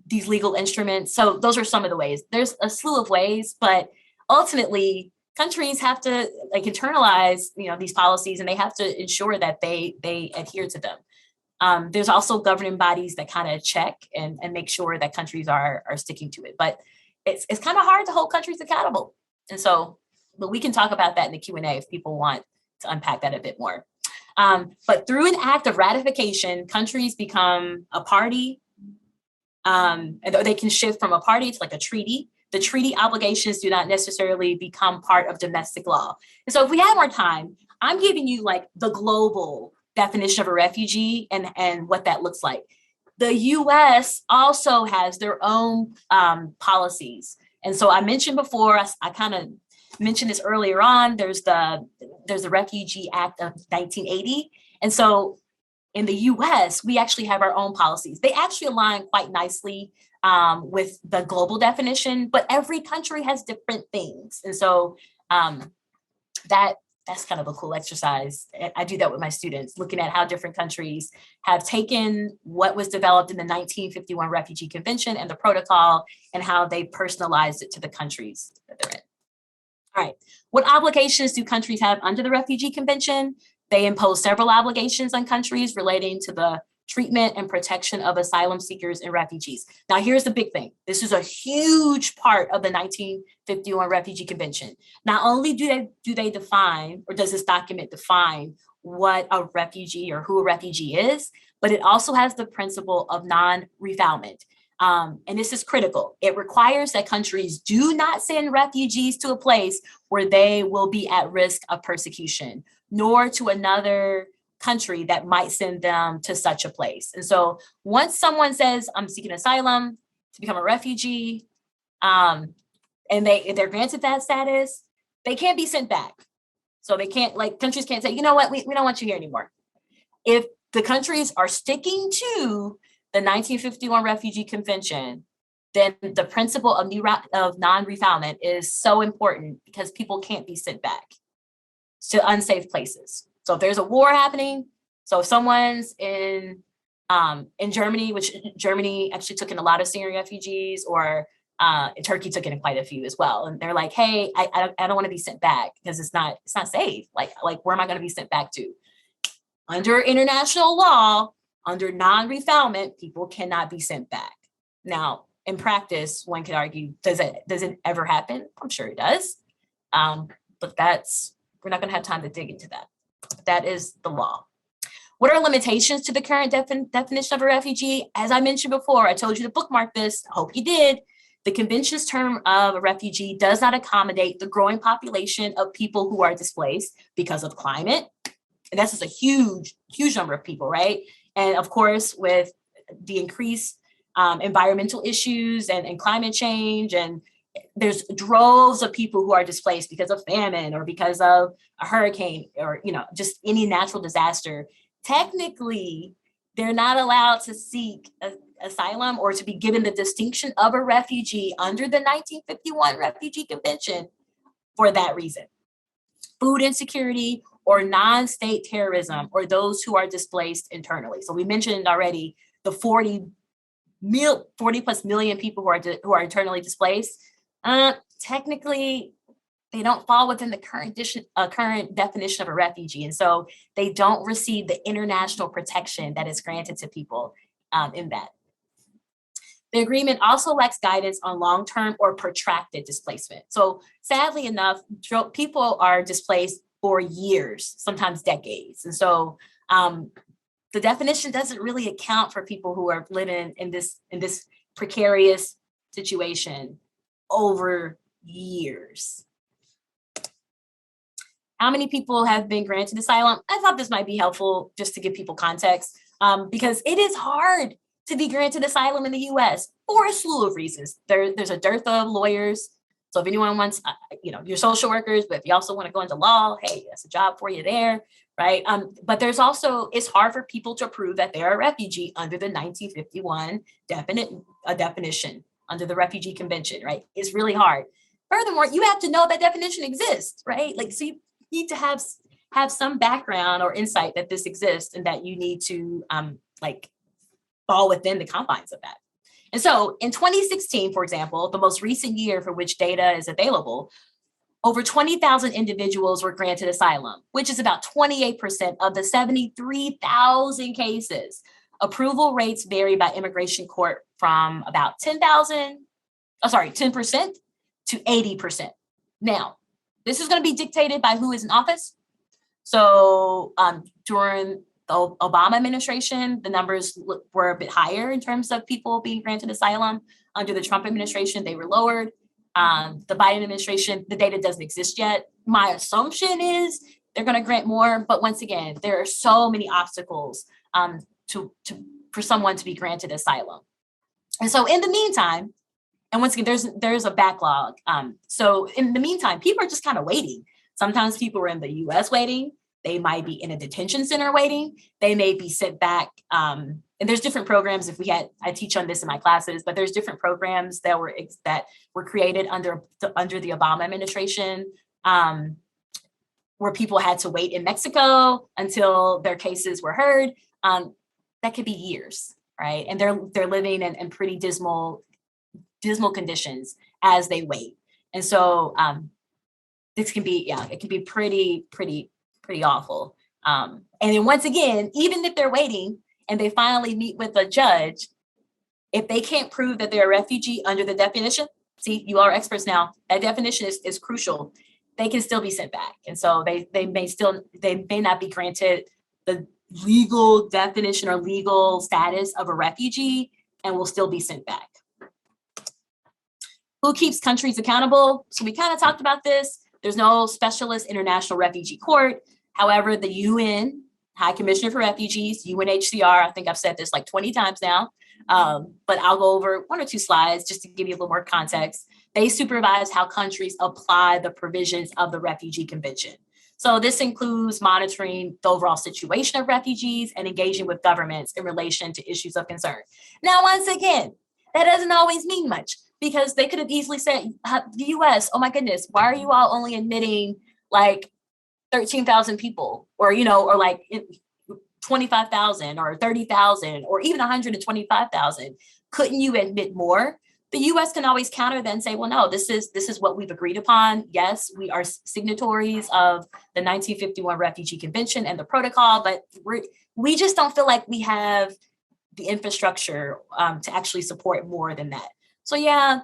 these legal instruments. So those are some of the ways. There's a slew of ways, but ultimately countries have to like internalize, these policies, and they have to ensure that they adhere to them. There's also governing bodies that kind of check and make sure that countries are sticking to it. But it's kind of hard to hold countries accountable. And so, but we can talk about that in the Q&A if people want to unpack that a bit more. But through an act of ratification, countries become a party, and they can shift from a party to like a treaty. The treaty obligations do not necessarily become part of domestic law. And so if we have more time, I'm giving you like the global definition of a refugee and what that looks like. The US also has their own policies. And so I mentioned before, I kind of mentioned this earlier on, there's the Refugee Act of 1980. And so in the US, we actually have our own policies. They actually align quite nicely with the global definition, but every country has different things. And so that's kind of a cool exercise. I do that with my students, looking at how different countries have taken what was developed in the 1951 Refugee Convention and the protocol and how they personalized it to the countries that they're in. All right, what obligations do countries have under the Refugee Convention? They impose several obligations on countries relating to the treatment and protection of asylum seekers and refugees. Now, here's the big thing. This is a huge part of the 1951 Refugee Convention. Not only do they define, or does this document define what a refugee or who a refugee is, but it also has the principle of non-refoulement. And this is critical. It requires that countries do not send refugees to a place where they will be at risk of persecution, nor to another country that might send them to such a place. And so once someone says, I'm seeking asylum to become a refugee, and they're granted that status, they can't be sent back. So they can't, like, countries can't say, you know what, we don't want you here anymore. If the countries are sticking to the 1951 Refugee Convention, then the principle of non-refoulement is so important because people can't be sent back to unsafe places. So if there's a war happening, so if someone's in Germany, which Germany actually took in a lot of Syrian refugees, or Turkey took in quite a few as well, and they're like, hey, I don't want to be sent back because it's not safe. Like where am I going to be sent back to? Under international law, under non-refoulement, people cannot be sent back. Now, in practice, one could argue, does it ever happen? I'm sure it does, but we're not going to have time to dig into that. That is the law. What are limitations to the current definition of a refugee? As I mentioned before, I told you to bookmark this. I hope you did. The convention's term of a refugee does not accommodate the growing population of people who are displaced because of climate. And that's just a huge, huge number of people, right? And of course, with the increased environmental issues and climate change, and there's droves of people who are displaced because of famine or because of a hurricane or just any natural disaster. Technically, they're not allowed to seek asylum or to be given the distinction of a refugee under the 1951 Refugee Convention for that reason. Food insecurity or non-state terrorism, or those who are displaced internally. So we mentioned already the 40 plus million people who are internally displaced. Technically, they don't fall within the current definition of a refugee. And so they don't receive the international protection that is granted to people in that. The agreement also lacks guidance on long-term or protracted displacement. So sadly enough, people are displaced for years, sometimes decades. And so the definition doesn't really account for people who are living in this precarious situation over years. How many people have been granted asylum? I thought this might be helpful just to give people context, because it is hard to be granted asylum in the US for a slew of reasons. There's a dearth of lawyers. So if anyone wants, you're social workers, but if you also want to go into law, hey, that's a job for you there, right? But there's also, it's hard for people to prove that they're a refugee under the 1951 definition, under the Refugee Convention, right? It's really hard. Furthermore, you have to know that definition exists, right? Like, so you need to have some background or insight that this exists and that you need to fall within the confines of that. And so in 2016, for example, the most recent year for which data is available, over 20,000 individuals were granted asylum, which is about 28% of the 73,000 cases. Approval rates vary by immigration court from about 10% to 80%. Now, this is going to be dictated by who is in office. So during the Obama administration, the numbers were a bit higher in terms of people being granted asylum. Under the Trump administration, they were lowered. The Biden administration, the data doesn't exist yet. My assumption is they're going to grant more, but once again, there are so many obstacles for someone to be granted asylum. And so in the meantime, and once again, there's a backlog. So in the meantime, people are just kind of waiting. Sometimes people are in the US waiting. They might be in a detention center waiting. They may be sent back. And there's different programs. I teach on this in my classes, but there's different programs that were created under the Obama administration, where people had to wait in Mexico until their cases were heard. That could be years, right? And they're living in pretty dismal conditions as they wait. And so this can be, it can be pretty awful. And then once again, even if they're waiting and they finally meet with a judge, if they can't prove that they're a refugee under the definition, see, you are experts now, that definition is crucial, they can still be sent back. And so they may not be granted the legal definition or legal status of a refugee and will still be sent back. Who keeps countries accountable? So we kind of talked about this. There's no specialist international refugee court. However, the UN High Commissioner for Refugees, UNHCR, I think I've said this like 20 times now, but I'll go over one or two slides just to give you a little more context. They supervise how countries apply the provisions of the Refugee Convention. So this includes monitoring the overall situation of refugees and engaging with governments in relation to issues of concern. Now, once again, that doesn't always mean much, because they could have easily said, the US, oh my goodness, why are you all only admitting like 13,000 people, or like 25,000 or 30,000 or even 125,000? Couldn't you admit more? The US can always counter that and say, well, no, this is what we've agreed upon. Yes, we are signatories of the 1951 Refugee Convention and the protocol, but we just don't feel like we have the infrastructure to actually support more than that. So yeah,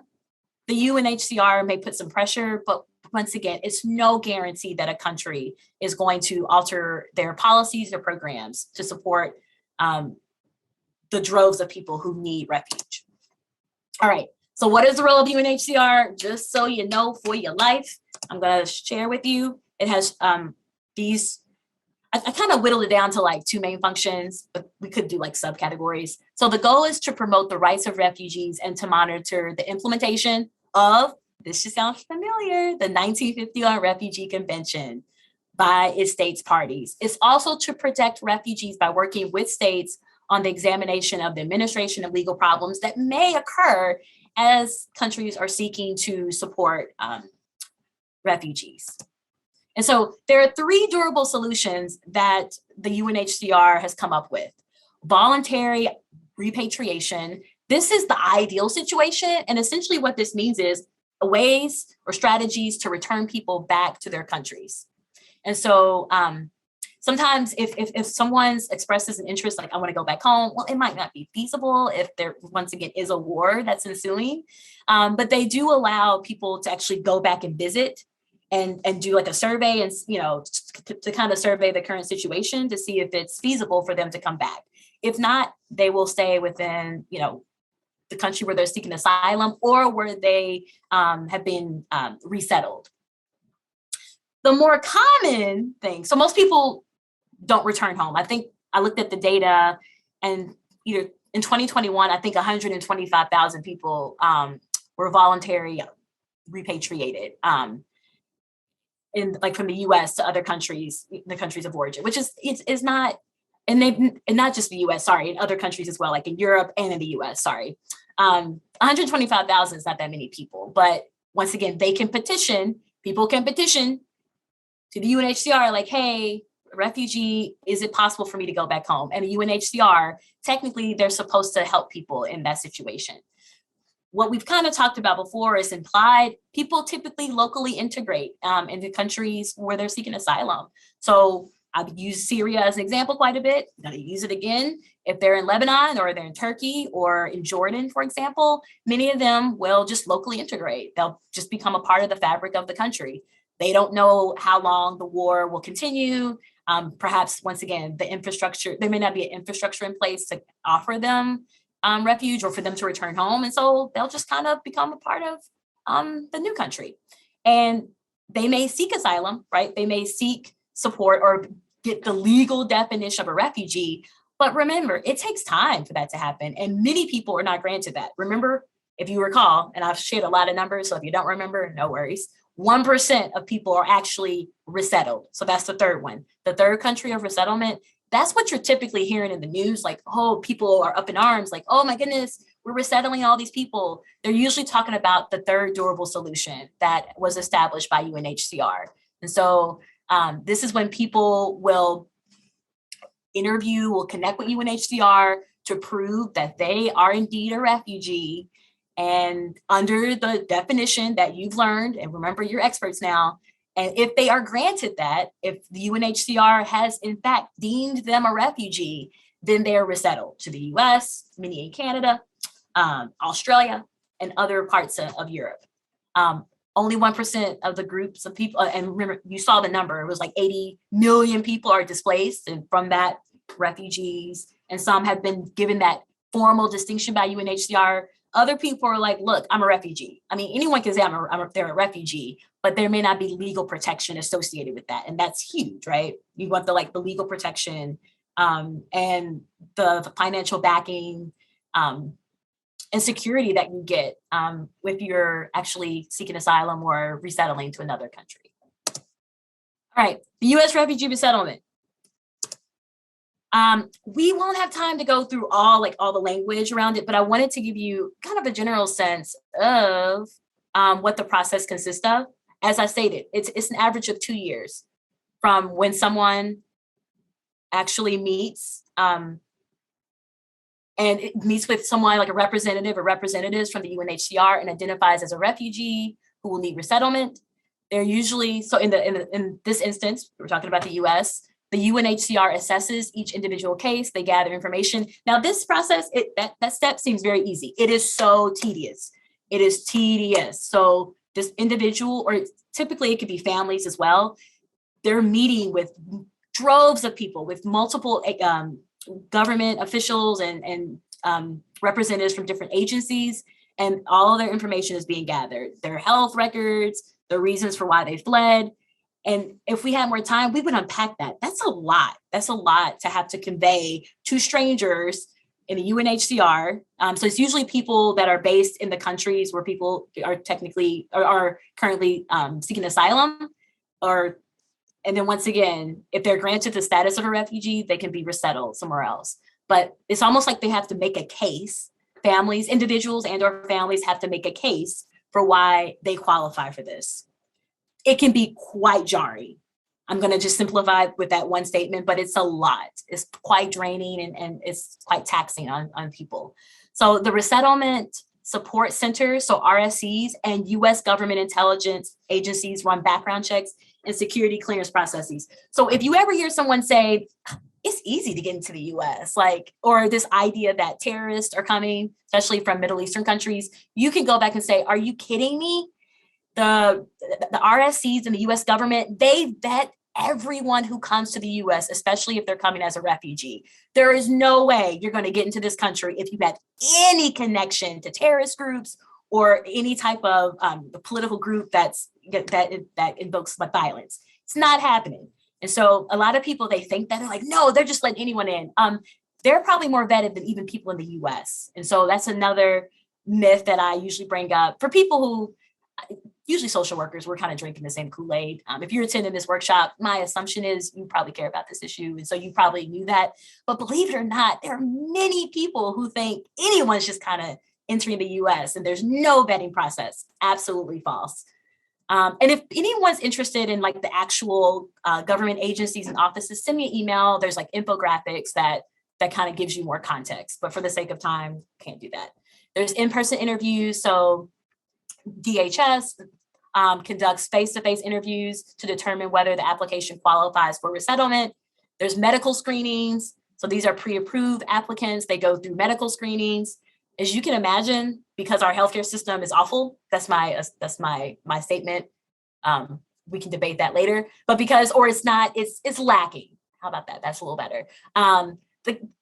the UNHCR may put some pressure, but once again, it's no guarantee that a country is going to alter their policies or programs to support the droves of people who need refuge. All right, so what is the role of UNHCR? Just so you know for your life, I'm gonna share with you. It has these, I kind of whittled it down to like two main functions, but we could do like subcategories. So the goal is to promote the rights of refugees and to monitor the implementation of, this just sounds familiar, the 1951 Refugee Convention by its states parties. It's also to protect refugees by working with states on the examination of the administration of legal problems that may occur as countries are seeking to support refugees. And so there are 3 durable solutions that the UNHCR has come up with. Voluntary repatriation. This is the ideal situation. And essentially what this means is ways or strategies to return people back to their countries. And so sometimes if someone expresses an interest, like I want to go back home, well, it might not be feasible if there, once again, is a war that's ensuing. But they do allow people to actually go back and visit and do like a survey and, to kind of survey the current situation to see if it's feasible for them to come back. If not, they will stay within, the country where they're seeking asylum or where they have been resettled. The more common thing, so most people don't return home. I think I looked at the data and either in 2021, I think 125,000 people were voluntary repatriated from the US to other countries, the countries of origin, which is not, and not just the US, sorry, in other countries as well, like in Europe and in the US, sorry. 125,000 is not that many people, but once again, people can petition to the UNHCR, like, hey, refugee, is it possible for me to go back home? And the UNHCR, technically, they're supposed to help people in that situation. What we've kind of talked about before is implied people typically locally integrate into countries where they're seeking asylum. So I've used Syria as an example quite a bit. I'm going to use it again. If they're in Lebanon or they're in Turkey or in Jordan, for example, many of them will just locally integrate. They'll just become a part of the fabric of the country. They don't know how long the war will continue. Perhaps, once again, there may not be an infrastructure in place to offer them refuge or for them to return home. And so they'll just kind of become a part of the new country. And they may seek asylum, right? They may seek support or get the legal definition of a refugee. But remember, it takes time for that to happen. And many people are not granted that. Remember, if you recall, and I've shared a lot of numbers, so if you don't remember, no worries. 1% of people are actually resettled. So that's the third one. The third country of resettlement, that's what you're typically hearing in the news. Like, oh, people are up in arms. Like, oh my goodness, we're resettling all these people. They're usually talking about the third durable solution that was established by UNHCR. And so this is when people will connect with UNHCR to prove that they are indeed a refugee. And under the definition that you've learned, and remember, you're experts now, and if they are granted that, if the UNHCR has in fact deemed them a refugee, then they are resettled to the US, many in Canada, Australia, and other parts of Europe. Only 1% of the groups of people, and remember, you saw the number, it was like 80 million people are displaced, and from that, refugees, and some have been given that formal distinction by UNHCR. Other people are like, look, I'm a refugee. I mean, anyone can say they're a refugee, but there may not be legal protection associated with that. And that's huge, right? You want the legal protection and the financial backing and security that you get if you're actually seeking asylum or resettling to another country. All right, the US refugee resettlement. We won't have time to go through all the language around it, but I wanted to give you kind of a general sense of what the process consists of. As I stated, it's an average of 2 years from when someone actually meets and it meets with someone like a representative or representatives from the UNHCR and identifies as a refugee who will need resettlement. They're usually, so in this instance, we're talking about the US, the UNHCR assesses each individual case. They gather information. Now, this process, that step seems very easy. It is so tedious. It is tedious. So this individual, or typically it could be families as well, they're meeting with droves of people, with multiple government officials and representatives from different agencies, and all of their information is being gathered. Their health records, the reasons for why they fled. And if we had more time, we would unpack that. That's a lot. That's a lot to have to convey to strangers in the UNHCR. So it's usually people that are based in the countries where people are currently seeking asylum. And then once again, if they're granted the status of a refugee, they can be resettled somewhere else. but it's almost like they have to make a case. Families, individuals and or families have to make a case for why they qualify for this. It can be quite jarring. I'm going to just simplify with that one statement, but it's a lot. It's quite draining and it's quite taxing on people. So the resettlement support centers, so RSCs, and U.S. government intelligence agencies run background checks and security clearance processes. So if you ever hear someone say, it's easy to get into the US, like, or this idea that terrorists are coming, especially from Middle Eastern countries, you can go back and say, are you kidding me? The RSCs and the US government, they vet everyone who comes to the US, especially if they're coming as a refugee. There is no way you're going to get into this country if you have any connection to terrorist groups or any type of political group that invokes violence. It's not happening. And so a lot of people, they think that, they're like, no, they're just letting anyone in. They're probably more vetted than even people in the US. And so that's another myth that I usually bring up for people who, usually social workers, we're kind of drinking the same Kool-Aid. If you're attending this workshop, my assumption is you probably care about this issue. And so you probably knew that. But believe it or not, there are many people who think anyone's just kind of entering the US and there's no vetting process. Absolutely false. And if anyone's interested in like the actual government agencies and offices, send me an email. There's like infographics that kind of gives you more context. But for the sake of time, can't do that. There's in-person interviews. So DHS conducts face-to-face interviews to determine whether the application qualifies for resettlement. There's medical screenings. So these are pre-approved applicants. They go through medical screenings. As you can imagine, because our healthcare system is awful, that's my statement. We can debate that later, but because, or it's not, it's lacking. How about that? That's a little better.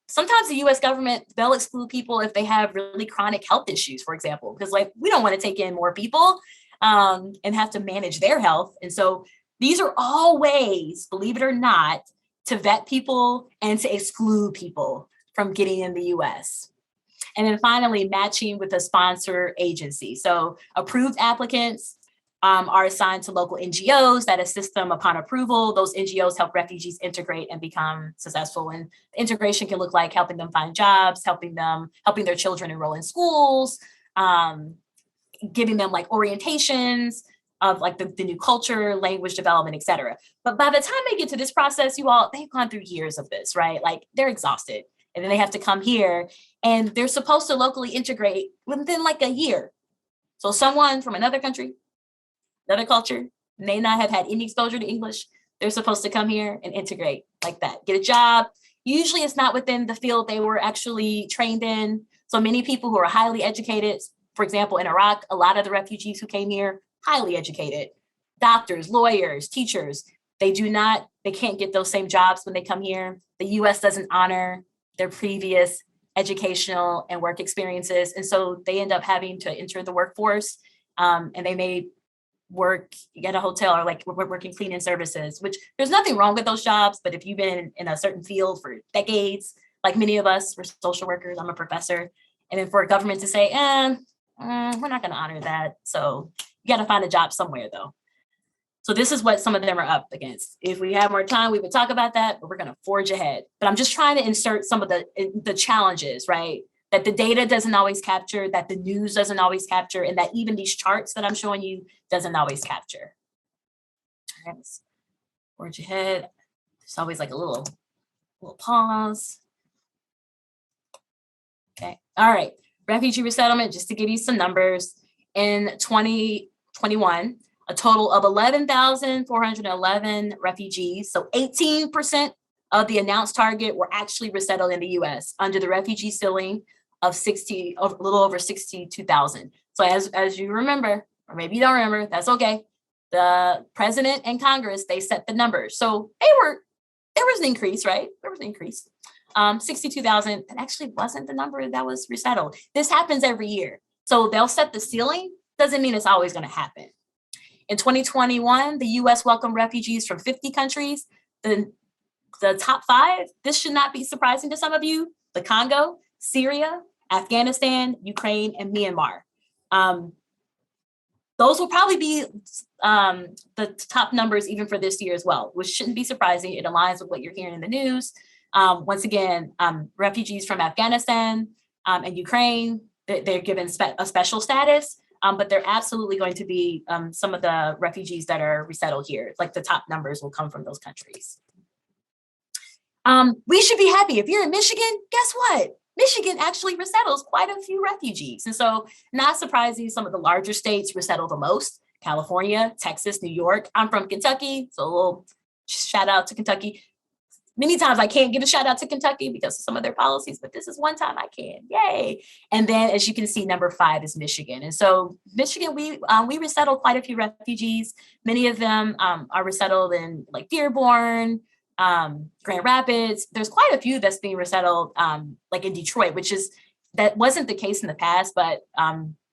Sometimes the U.S. government, they'll exclude people if they have really chronic health issues, for example, because like we don't want to take in more people and have to manage their health. And so these are all ways, believe it or not, to vet people and to exclude people from getting in the U.S. And then finally, matching with a sponsor agency. So approved applicants are assigned to local NGOs that assist them upon approval. Those NGOs help refugees integrate and become successful. And integration can look like helping them find jobs, helping their children enroll in schools, giving them like orientations of like the new culture, language development, et cetera. But by the time they get to this process, they've gone through years of this, right? Like they're exhausted. And then they have to come here and they're supposed to locally integrate within like a year. So someone from another country, another culture, may not have had any exposure to English. They're supposed to come here and integrate like that, get a job. Usually it's not within the field they were actually trained in. So many people who are highly educated, for example, in Iraq, a lot of the refugees who came here, highly educated, doctors, lawyers, teachers, they can't get those same jobs when they come here. The US doesn't honor their previous educational and work experiences. And so they end up having to enter the workforce and they may work at a hotel or like working cleaning services, which there's nothing wrong with those jobs. But if you've been in a certain field for decades, like many of us, we're social workers, I'm a professor. And then for a government to say, we're not going to honor that. So you got to find a job somewhere though. So this is what some of them are up against. If we have more time, we would talk about that, but we're going to forge ahead. But I'm just trying to insert some of the challenges, right? That the data doesn't always capture, that the news doesn't always capture, and that even these charts that I'm showing you doesn't always capture. All right, let's forge ahead. There's always like a little pause. Okay, all right. Refugee resettlement, just to give you some numbers, in 2021, a total of 11,411 refugees, so 18% of the announced target were actually resettled in the US under the refugee ceiling of a little over 62,000. So as you remember, or maybe you don't remember, that's okay. The president and Congress, they set the numbers. So there was an increase, right? There was an increase. 62,000, that actually wasn't the number that was resettled. This happens every year. So they'll set the ceiling, doesn't mean it's always going to happen. In 2021, the US welcomed refugees from 50 countries. The top 5, this should not be surprising to some of you: the Congo, Syria, Afghanistan, Ukraine, and Myanmar. Those will probably be the top numbers even for this year as well, which shouldn't be surprising. It aligns with what you're hearing in the news. Once again, refugees from Afghanistan and Ukraine, they're given a special status, but they're absolutely going to be some of the refugees that are resettled here. Like the top numbers will come from those countries. We should be happy. If you're in Michigan, guess what? Michigan actually resettles quite a few refugees. And so not surprising, some of the larger states resettle the most: California, Texas, New York. I'm from Kentucky, so a little shout out to Kentucky. Many times I can't give a shout out to Kentucky because of some of their policies, but this is one time I can. Yay. And then, as you can see, number 5 is Michigan. And so Michigan, we resettled quite a few refugees. Many of them are resettled in like Dearborn, Grand Rapids. There's quite a few that's being resettled like in Detroit, that wasn't the case in the past, but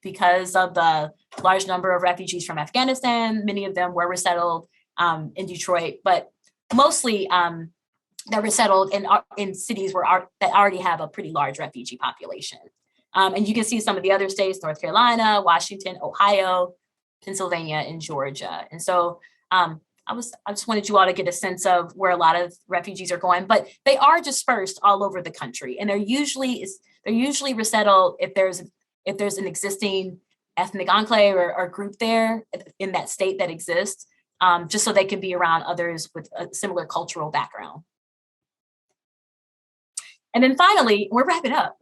because of the large number of refugees from Afghanistan, many of them were resettled in Detroit, but mostly that resettled in cities that already have a pretty large refugee population. And you can see some of the other states: North Carolina, Washington, Ohio, Pennsylvania, and Georgia. And so I just wanted you all to get a sense of where a lot of refugees are going, but they are dispersed all over the country. And they're usually resettled if there's an existing ethnic enclave or group there in that state that exists, just so they can be around others with a similar cultural background. And then finally, we're wrapping up.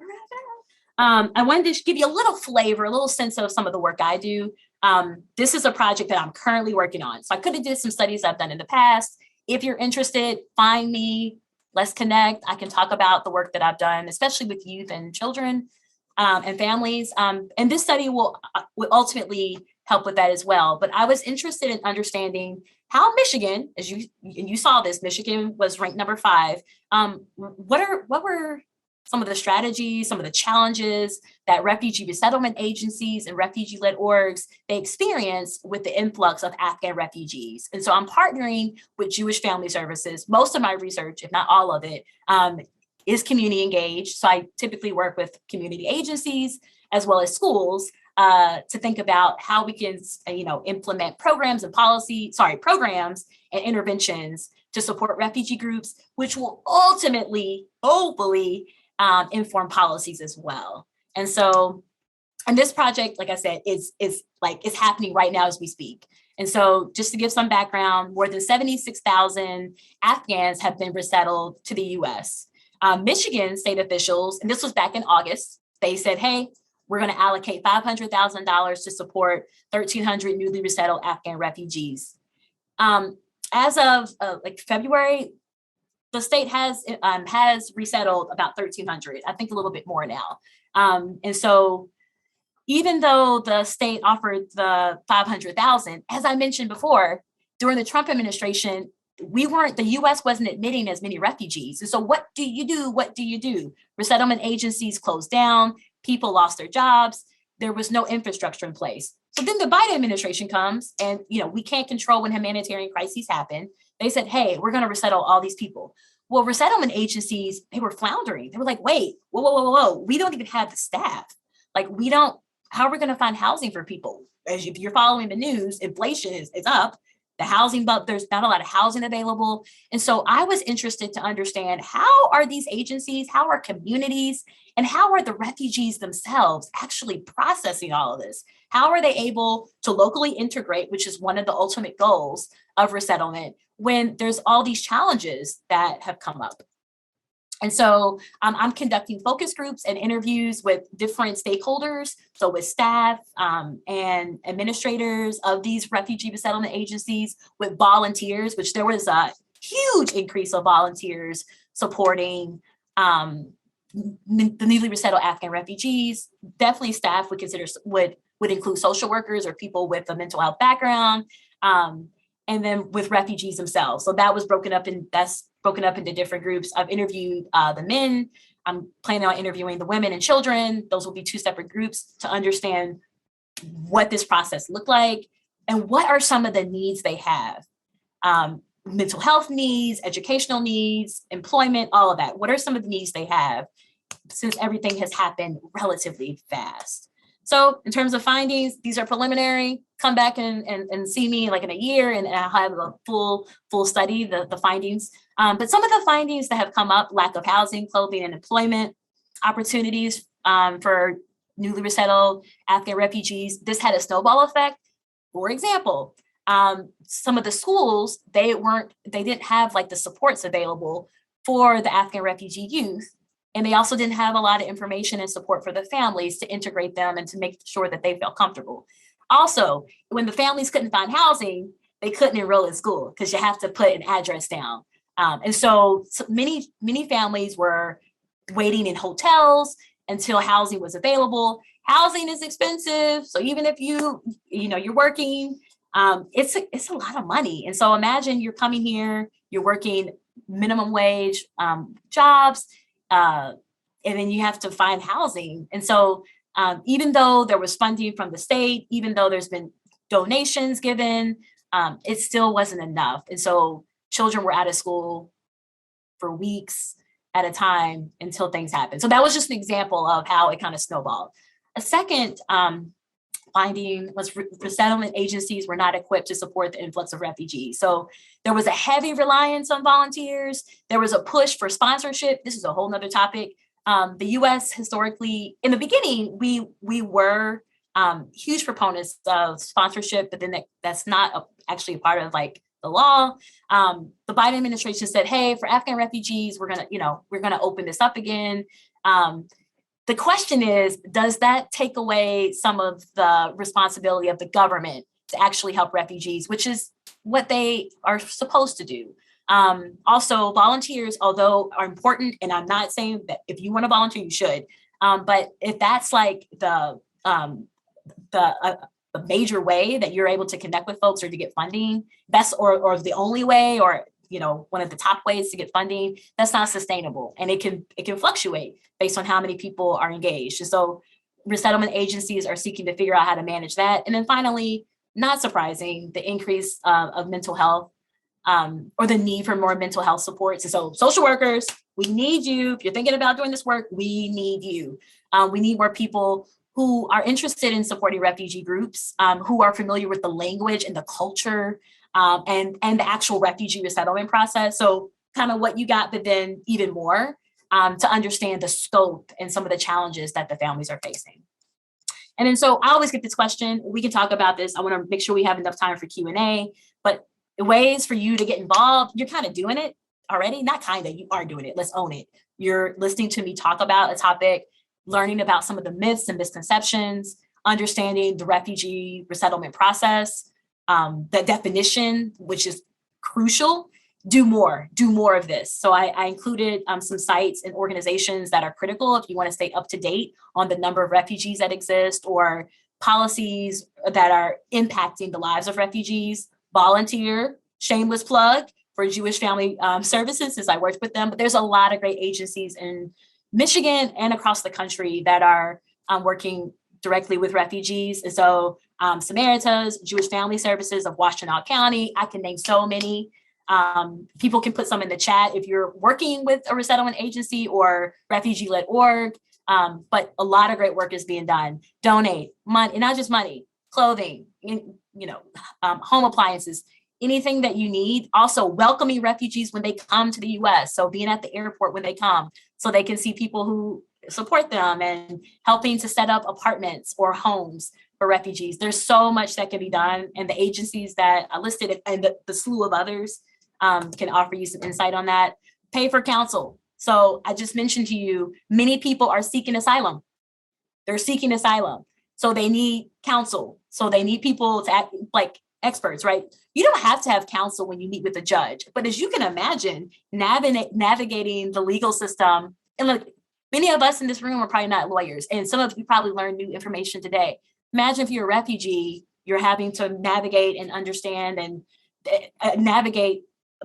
I wanted to give you a little flavor, a little sense of some of the work I do. This is a project that I'm currently working on. So I could have did some studies I've done in the past. If you're interested, find me, let's connect. I can talk about the work that I've done, especially with youth and children and families. And this study will ultimately help with that as well. But I was interested in understanding how Michigan, as you saw this, Michigan was ranked number 5. What were some of the strategies, some of the challenges that refugee resettlement agencies and refugee-led orgs, they experience with the influx of Afghan refugees? And so I'm partnering with Jewish Family Services. Most of my research, if not all of it, is community engaged. So I typically work with community agencies as well as schools to think about how we can, implement programs and programs and interventions to support refugee groups, which will ultimately, hopefully, inform policies as well. And so, and this project, like I said, is happening right now as we speak. And so, just to give some background, more than 76,000 Afghans have been resettled to the U.S. Michigan state officials, and this was back in August, they said, hey, we're going to allocate $500,000 to support 1,300 newly resettled Afghan refugees. As of February, the state has resettled about 1,300, I think a little bit more now. And so even though the state offered the 500,000, as I mentioned before, during the Trump administration, the U.S. wasn't admitting as many refugees. And so what do you do? Resettlement agencies closed down, people lost their jobs, there was no infrastructure in place. So then the Biden administration comes and, we can't control when humanitarian crises happen. They said, hey, we're going to resettle all these people. Well, resettlement agencies, they were floundering. They were like, wait, whoa. We don't even have the staff. How are we going to find housing for people? As if you're following the news, inflation is up. The housing, but there's not a lot of housing available. And so I was interested to understand, how are these agencies, how are communities, and how are the refugees themselves actually processing all of this? How are they able to locally integrate, which is one of the ultimate goals of resettlement, when there's all these challenges that have come up? And so I'm conducting focus groups and interviews with different stakeholders, so with staff and administrators of these refugee resettlement agencies, with volunteers, which there was a huge increase of volunteers supporting the newly resettled Afghan refugees. Definitely staff would include social workers or people with a mental health background, and then with refugees themselves. So that's broken up into different groups. I've interviewed the men. I'm planning on interviewing the women and children. Those will be 2 separate groups to understand what this process looked like and what are some of the needs they have. Mental health needs, educational needs, employment, all of that. What are some of the needs they have since everything has happened relatively fast? So in terms of findings, these are preliminary. Come back and see me in a year, and I'll have a full study, the findings. But some of the findings that have come up, lack of housing, clothing, and employment opportunities for newly resettled Afghan refugees, this had a snowball effect. For example, some of the schools, they didn't have like the supports available for the Afghan refugee youth. And they also didn't have a lot of information and support for the families to integrate them and to make sure that they felt comfortable. Also, when the families couldn't find housing, they couldn't enroll in school because you have to put an address down. And so many families were waiting in hotels until housing was available. Housing is expensive. So even if you're working, it's a lot of money. And so imagine you're coming here, you're working minimum wage jobs, and then you have to find housing. And so even though there was funding from the state, even though there's been donations given, it still wasn't enough. And so children were out of school for weeks at a time until things happened. So that was just an example of how it kind of snowballed. A second finding was resettlement agencies were not equipped to support the influx of refugees. So there was a heavy reliance on volunteers. There was a push for sponsorship. This is a whole nother topic. The US historically, in the beginning, we were huge proponents of sponsorship, but then that's not actually a part of like the law. The Biden administration said, hey, for Afghan refugees, we're gonna open this up again. The question is, does that take away some of the responsibility of the government to actually help refugees, which is what they are supposed to do? Also, volunteers, although are important, and I'm not saying that if you want to volunteer, you should, but if that's like the major way that you're able to connect with folks or to get funding, that's or the only way, or one of the top ways to get funding, that's not sustainable. And it can fluctuate based on how many people are engaged. And so resettlement agencies are seeking to figure out how to manage that. And then finally, not surprising, the increase of mental health or the need for more mental health supports. And so social workers, we need you. If you're thinking about doing this work, we need you. We need more people who are interested in supporting refugee groups, who are familiar with the language and the culture, and the actual refugee resettlement process. So kind of what you got, but then even more to understand the scope and some of the challenges that the families are facing. And then so I always get this question, we can talk about this. I want to make sure we have enough time for Q&A, but ways for you to get involved, you're kind of doing it already. Not kind of, you are doing it. Let's own it. You're listening to me talk about a topic, learning about some of the myths and misconceptions, understanding the refugee resettlement process, the definition, which is crucial. Do more of this. So I included some sites and organizations that are critical if you want to stay up to date on the number of refugees that exist or policies that are impacting the lives of refugees. Volunteer, shameless plug for Jewish Family Services, since I worked with them, but there's a lot of great agencies in Michigan and across the country that are working directly with refugees. And so Samaritas, Jewish Family Services of Washtenaw County, I can name so many. People can put some in the chat if you're working with a resettlement agency or refugee-led org, but a lot of great work is being done. Donate money, not just money, clothing, home appliances, anything that you need. Also welcoming refugees when they come to the US. So being at the airport when they come so they can see people who support them and helping to set up apartments or homes for refugees. There's so much that can be done. And the agencies that I listed and the slew of others can offer you some insight on that. Pay for counsel. So I just mentioned to you, many people are seeking asylum. They're seeking asylum. So they need counsel. So they need people to act like experts, right? You don't have to have counsel when you meet with a judge, but as you can imagine, navigating the legal system, and look, many of us in this room are probably not lawyers, and some of you probably learned new information today. Imagine if you're a refugee, you're having to navigate and understand and navigate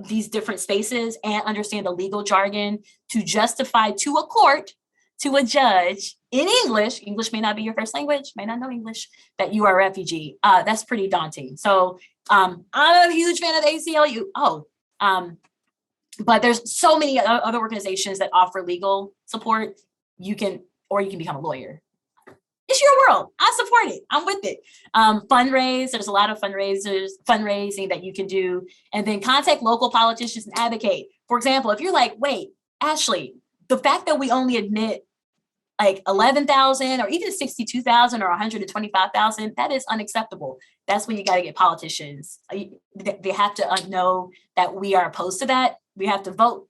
these different spaces and understand the legal jargon to justify to a court, to a judge in English may not be your first language, may not know English, that you are a refugee. That's pretty daunting. So I'm a huge fan of ACLU. But there's so many other organizations that offer legal support. You can become a lawyer. It it's your world. I support it. I'm with it. Fundraise. There's a lot of fundraising that you can do. And then contact local politicians and advocate. For example, if you're like, wait, Ashley, the fact that we only admit like 11,000 or even 62,000 or 125,000, that is unacceptable. That's when you got to get politicians. They have to know that we are opposed to that. We have to vote,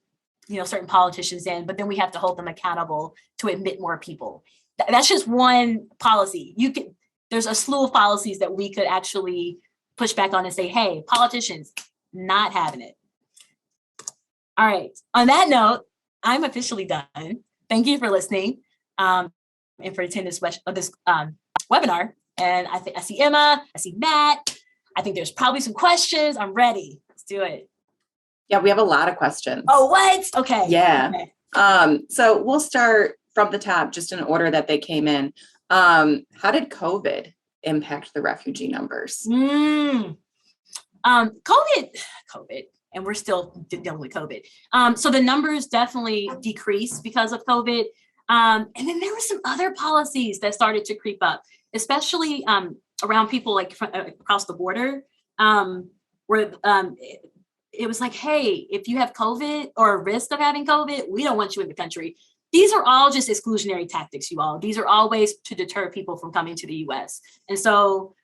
certain politicians in, but then we have to hold them accountable to admit more people. That's just one policy. There's a slew of policies that we could actually push back on and say, hey, politicians, not having it. All right. On that note, I'm officially done. Thank you for listening. And for attending this webinar. And I see Emma, I see Matt. I think there's probably some questions. I'm ready. Let's do it. Yeah, we have a lot of questions. Oh, what? Okay. Yeah. Okay. So we'll start from the top, just in order that they came in. How did COVID impact the refugee numbers? COVID, and we're still dealing with COVID. So the numbers definitely decreased because of COVID. And then there were some other policies that started to creep up, especially around people like across the border, where it was like, hey, if you have COVID or a risk of having COVID, we don't want you in the country. These are all just exclusionary tactics, you all. These are all ways to deter people from coming to the US. And so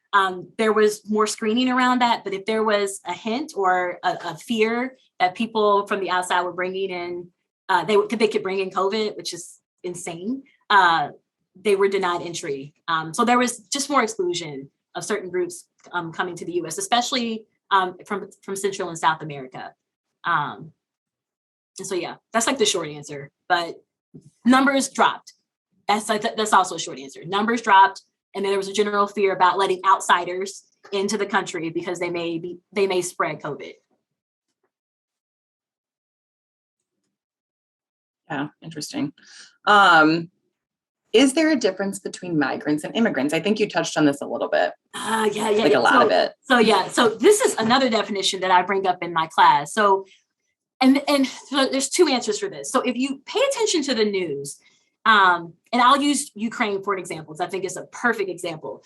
there was more screening around that. But if there was a hint or a fear that people from the outside were bringing in, they could bring in COVID, which is insane, they were denied entry. So there was just more exclusion of certain groups coming to the US, especially from Central and South America. And so, yeah, that's like the short answer, but numbers dropped. That's also a short answer. Numbers dropped. And then there was a general fear about letting outsiders into the country because they may spread COVID. Yeah, interesting. Is there a difference between migrants and immigrants? I think you touched on this a little bit. Yeah. Like a lot of it. So this is another definition that I bring up in my class. So, and so there's two answers for this. So if you pay attention to the news, and I'll use Ukraine for an example, because I think it's a perfect example.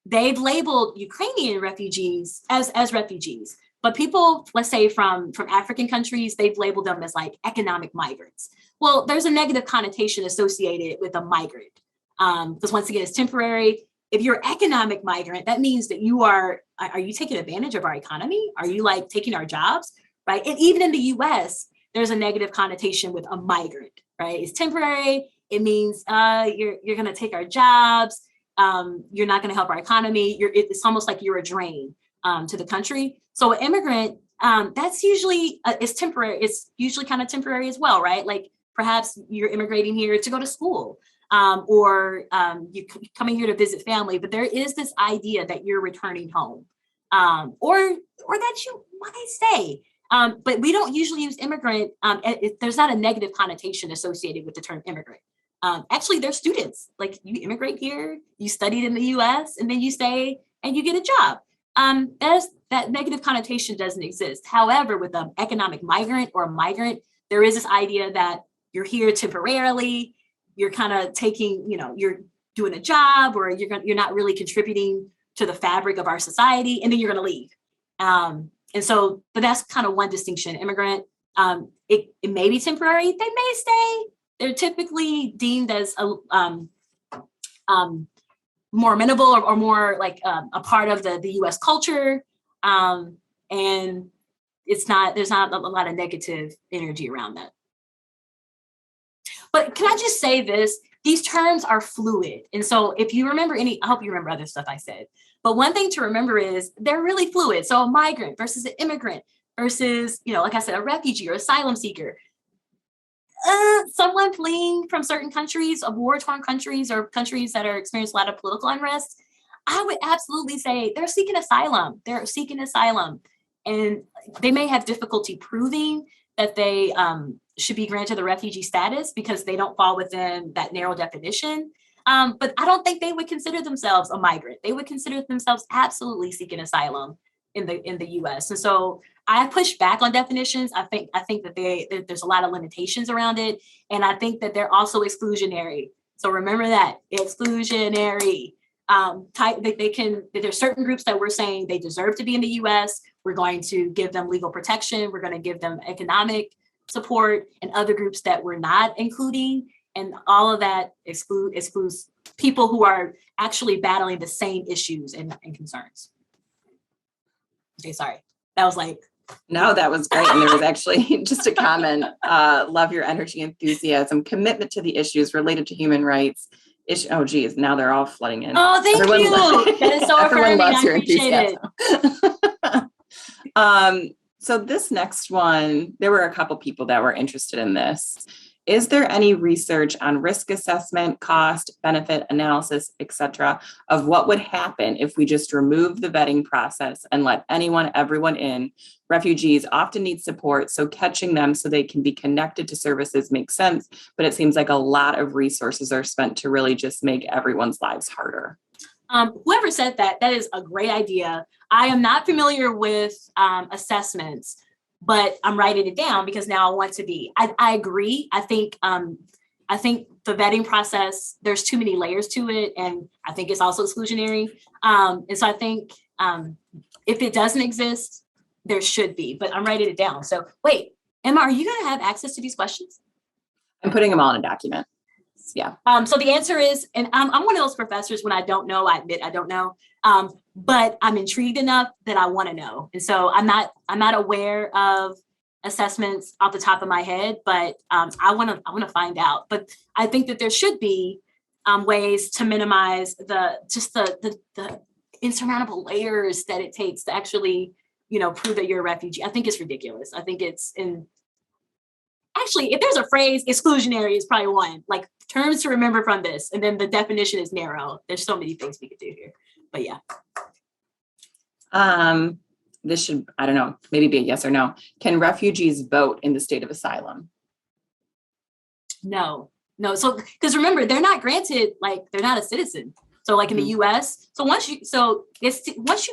They've labeled Ukrainian refugees as refugees, but people, let's say from African countries, they've labeled them as like economic migrants. Well, there's a negative connotation associated with a migrant, because once again, it's temporary. If you're an economic migrant, that means that are you taking advantage of our economy? Are you like taking our jobs, right? And even in the US, there's a negative connotation with a migrant, right? It's temporary. It means you're going to take our jobs. You're not going to help our economy. It's almost like you're a drain to the country. So an immigrant, that's usually it's temporary. It's usually kind of temporary as well, right? Like perhaps you're immigrating here to go to school, or you're coming here to visit family. But there is this idea that you're returning home, or that you might stay. But we don't usually use immigrant. There's not a negative connotation associated with the term immigrant. Actually, they're students. Like you immigrate here, you studied in the US, and then you stay and you get a job. That negative connotation doesn't exist. However, with an economic migrant or a migrant, there is this idea that you're here temporarily, you're kind of taking, you're doing a job, or you're not really contributing to the fabric of our society, and then you're going to leave. And so, but that's kind of one distinction. Immigrant, it may be temporary. They may stay. They're typically deemed as more amenable or more like a part of the U.S. culture. And there's not a lot of negative energy around that. But can I just say this? These terms are fluid. And so if you remember I hope you remember other stuff I said. But one thing to remember is they're really fluid. So a migrant versus an immigrant versus, like I said, a refugee or asylum seeker. Someone fleeing from certain countries, of war-torn countries, or countries that are experiencing a lot of political unrest, I would absolutely say they're seeking asylum. They're seeking asylum. And they may have difficulty proving that they should be granted the refugee status because they don't fall within that narrow definition. But I don't think they would consider themselves a migrant. They would consider themselves absolutely seeking asylum in the US. And so I push back on definitions. I think that there's a lot of limitations around it. And I think that they're also exclusionary. So remember that, exclusionary. There's certain groups that we're saying they deserve to be in the US. We're going to give them legal protection. We're going to give them economic support, and other groups that we're not including. And all of that excludes people who are actually battling the same issues and concerns. Okay, sorry. That was like. No, that was great. And there was actually just a comment, love your energy, enthusiasm, commitment to the issues related to human rights. Oh, geez, now they're all flooding in. Oh, thank you. That is so affirming. I appreciate it. So this next one, there were a couple people that were interested in this. Is there any research on risk assessment, cost, benefit analysis, et cetera, of what would happen if we just remove the vetting process and let everyone in? Refugees often need support, so catching them so they can be connected to services makes sense, but it seems like a lot of resources are spent to really just make everyone's lives harder. Whoever said that is a great idea. I am not familiar with assessments, but I'm writing it down because now I want to be. I agree. I think the vetting process, there's too many layers to it, and I think it's also exclusionary. And so I think if it doesn't exist, there should be. But I'm writing it down. So wait, Emma, are you going to have access to these questions? I'm putting them all in a document. Yeah. So the answer is, and I'm one of those professors when I don't know, I admit I don't know. But I'm intrigued enough that I want to know. And so I'm not aware of assessments off the top of my head, but I want to find out. But I think that there should be ways to minimize the insurmountable layers that it takes to actually, prove that you're a refugee. I think it's ridiculous. I think actually, if there's a phrase, exclusionary is probably one, like terms to remember from this. And then the definition is narrow. There's so many things we could do here, but yeah. This should, I don't know, maybe be a yes or no. Can refugees vote in the state of asylum? No. So, because remember, they're not granted, they're not a citizen. So like in the US, once you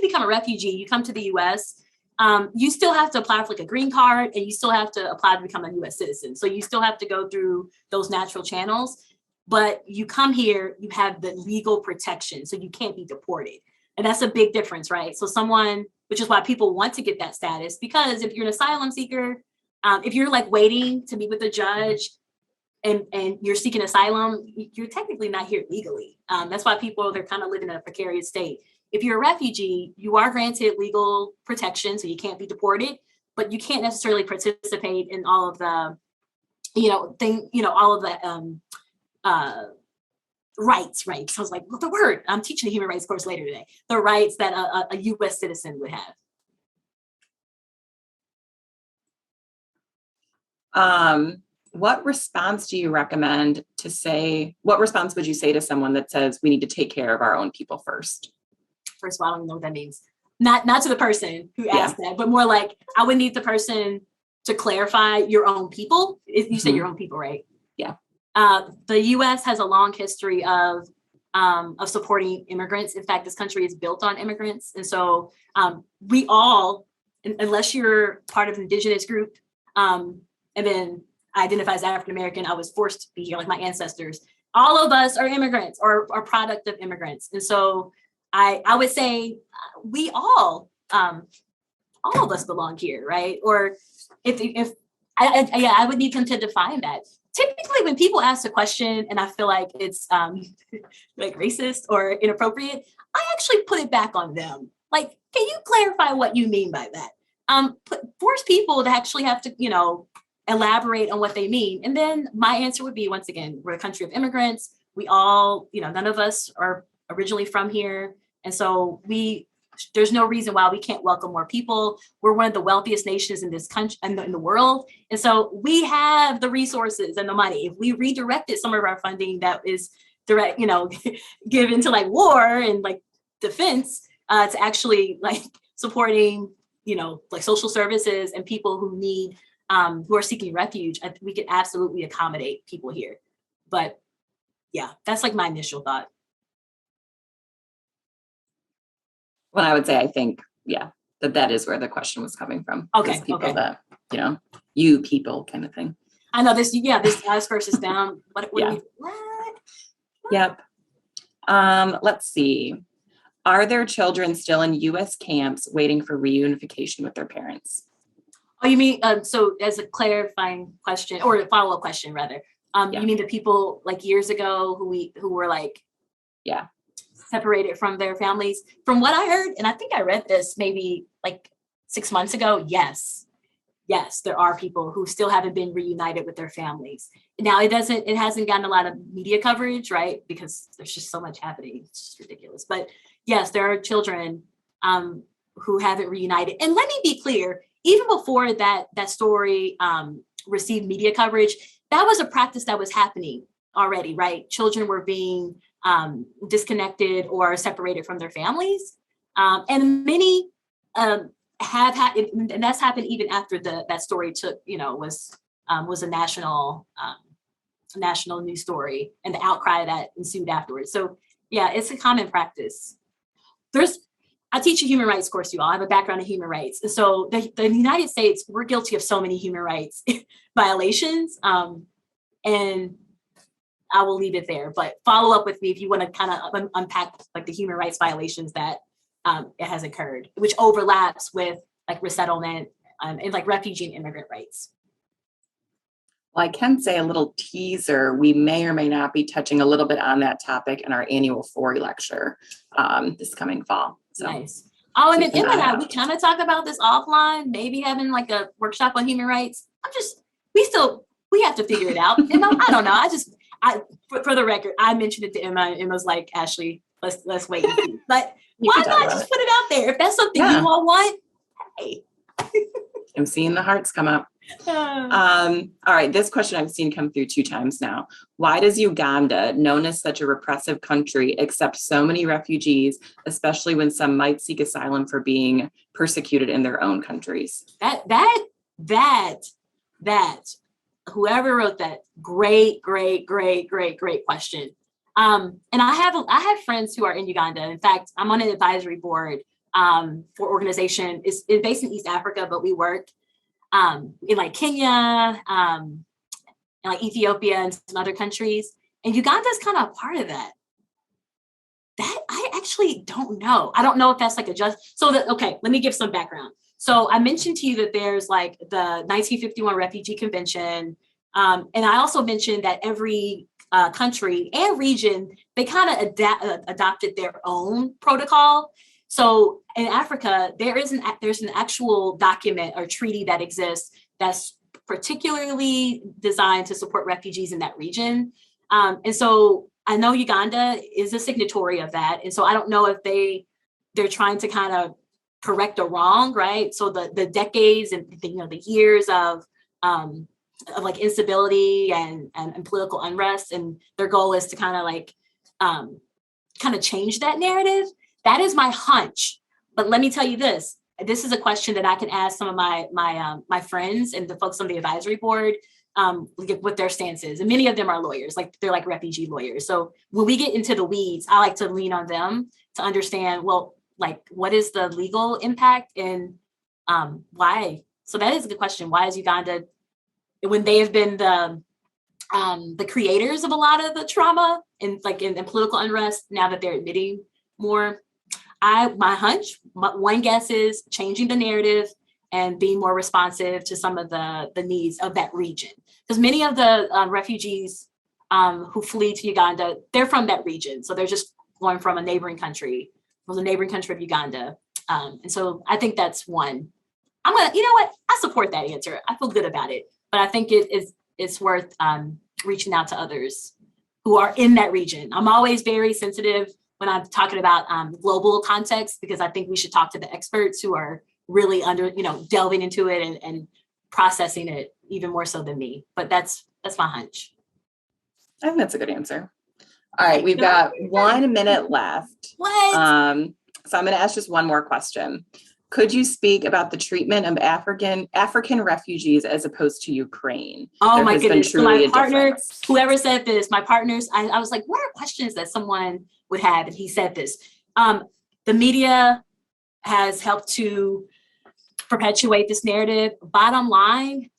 become a refugee, you come to the US, you still have to apply for a green card, and you still have to apply to become a US citizen. So you still have to go through those natural channels, but you come here, you have the legal protection, so you can't be deported. And that's a big difference, right? So which is why people want to get that status, because if you're an asylum seeker, if you're waiting to meet with a judge and you're seeking asylum, you're technically not here legally. That's why they're kind of living in a precarious state. If you're a refugee, you are granted legal protection, so you can't be deported, but you can't necessarily participate in all of the, all of the rights, right? So I was like, well, the word, I'm teaching a human rights course later today, the rights that a US citizen would have. What response would you say to someone that says we need to take care of our own people first? First of all, I don't know what that means. Not to the person who asked that, but more like I would need the person to clarify your own people. You say your own people, right? Yeah. The U.S. has a long history of supporting immigrants. In fact, this country is built on immigrants. And so we all, unless you're part of an indigenous group, and then identify as African-American, I was forced to be here like my ancestors. All of us are immigrants or are product of immigrants. And so I would say we all of us belong here, right? Or if I would need them to define that. Typically, when people ask a question and I feel like it's racist or inappropriate, I actually put it back on them. Can you clarify what you mean by that? Force people to actually have to, elaborate on what they mean. And then my answer would be, once again, we're a country of immigrants. We all, none of us are originally from here. And so there's no reason why we can't welcome more people. We're one of the wealthiest nations in this country and in the world. And so we have the resources and the money. If we redirected some of our funding that is direct, given to war and defense, to actually supporting, social services and people who need, who are seeking refuge, we could absolutely accommodate people here. But yeah, that's my initial thought. Well, I would say, I think, that is where the question was coming from. Okay. People that, you people kind of thing. I know this, this us versus them. What? Yep. Let's see. Are there children still in U.S. camps waiting for reunification with their parents? Oh, you mean, so as a clarifying question, or a follow-up question rather, you mean the people like years ago who were like, yeah, separated from their families? From what I heard, and I think I read this maybe like 6 months ago, yes, there are people who still haven't been reunited with their families. Now it hasn't gotten a lot of media coverage, right? Because there's just so much happening. It's just ridiculous. But yes, there are children who haven't reunited. And let me be clear, even before that story received media coverage, that was a practice that was happening already, right? Children were being disconnected or separated from their families. And many have had, and that's happened even after that story was a national news story, and the outcry that ensued afterwards. So yeah, it's a common practice. I teach a human rights course, you all. I have a background in human rights. And so the United States, we're guilty of so many human rights violations. And I will leave it there, but follow up with me if you want to kind of unpack like the human rights violations that it has occurred, which overlaps with like resettlement and like refugee and immigrant rights. Well, I can say a little teaser. We may or may not be touching a little bit on that topic in our annual FORI lecture this coming fall. So nice. Oh, and then Emma and I, we kind of talk about this offline, maybe having like a workshop on human rights. We have to figure it out. Emma, I don't know. For the record, I mentioned it to Emma, and Emma's like, Ashley, let's wait and see. But why not just put it out there? If that's something you all want, hey. I'm seeing the hearts come up. All right, this question I've seen come through 2 times now. Why does Uganda, known as such a repressive country, accept so many refugees, especially when some might seek asylum for being persecuted in their own countries? That whoever wrote that, great question. And I have friends who are in Uganda. In fact, I'm on an advisory board for organization. It's based in East Africa, but we work in like Kenya, and like Ethiopia and some other countries. And Uganda is kind of a part of that. That I actually don't know. I don't know if that's like okay, let me give some background. So I mentioned to you that there's like the 1951 Refugee Convention. And I also mentioned that every country and region, they kind of adopted their own protocol. So in Africa, there's an actual document or treaty that exists that's particularly designed to support refugees in that region. And so I know Uganda is a signatory of that. And so I don't know if they're trying to kind of correct a wrong, right? So the decades and the years of like instability and political unrest, and their goal is to kind of change that narrative. That is my hunch. But let me tell you this. This is a question that I can ask some of my friends and the folks on the advisory board what their stance is. And many of them are lawyers, like they're like refugee lawyers. So when we get into the weeds, I like to lean on them to understand, well, like what is the legal impact and why? So that is a good question. Why is Uganda, when they have been the creators of a lot of the trauma and political unrest, now that they're admitting more? My hunch, one guess is changing the narrative and being more responsive to some of the needs of that region. Because many of the refugees who flee to Uganda, they're from that region. So they're just going from a neighboring country of Uganda. And so I think that's one. You know what? I support that answer. I feel good about it. But I think it's worth reaching out to others who are in that region. I'm always very sensitive when I'm talking about global context, because I think we should talk to the experts who are really delving into it and processing it even more so than me. But that's my hunch. I think that's a good answer. All right, we've got 1 minute left. What? So I'm going to ask just one more question. Could you speak about the treatment of African refugees as opposed to Ukraine? Oh my goodness. So my partner, whoever said this, my partners, I was like, what are questions that someone would have? And he said this. The media has helped to perpetuate this narrative. Bottom line,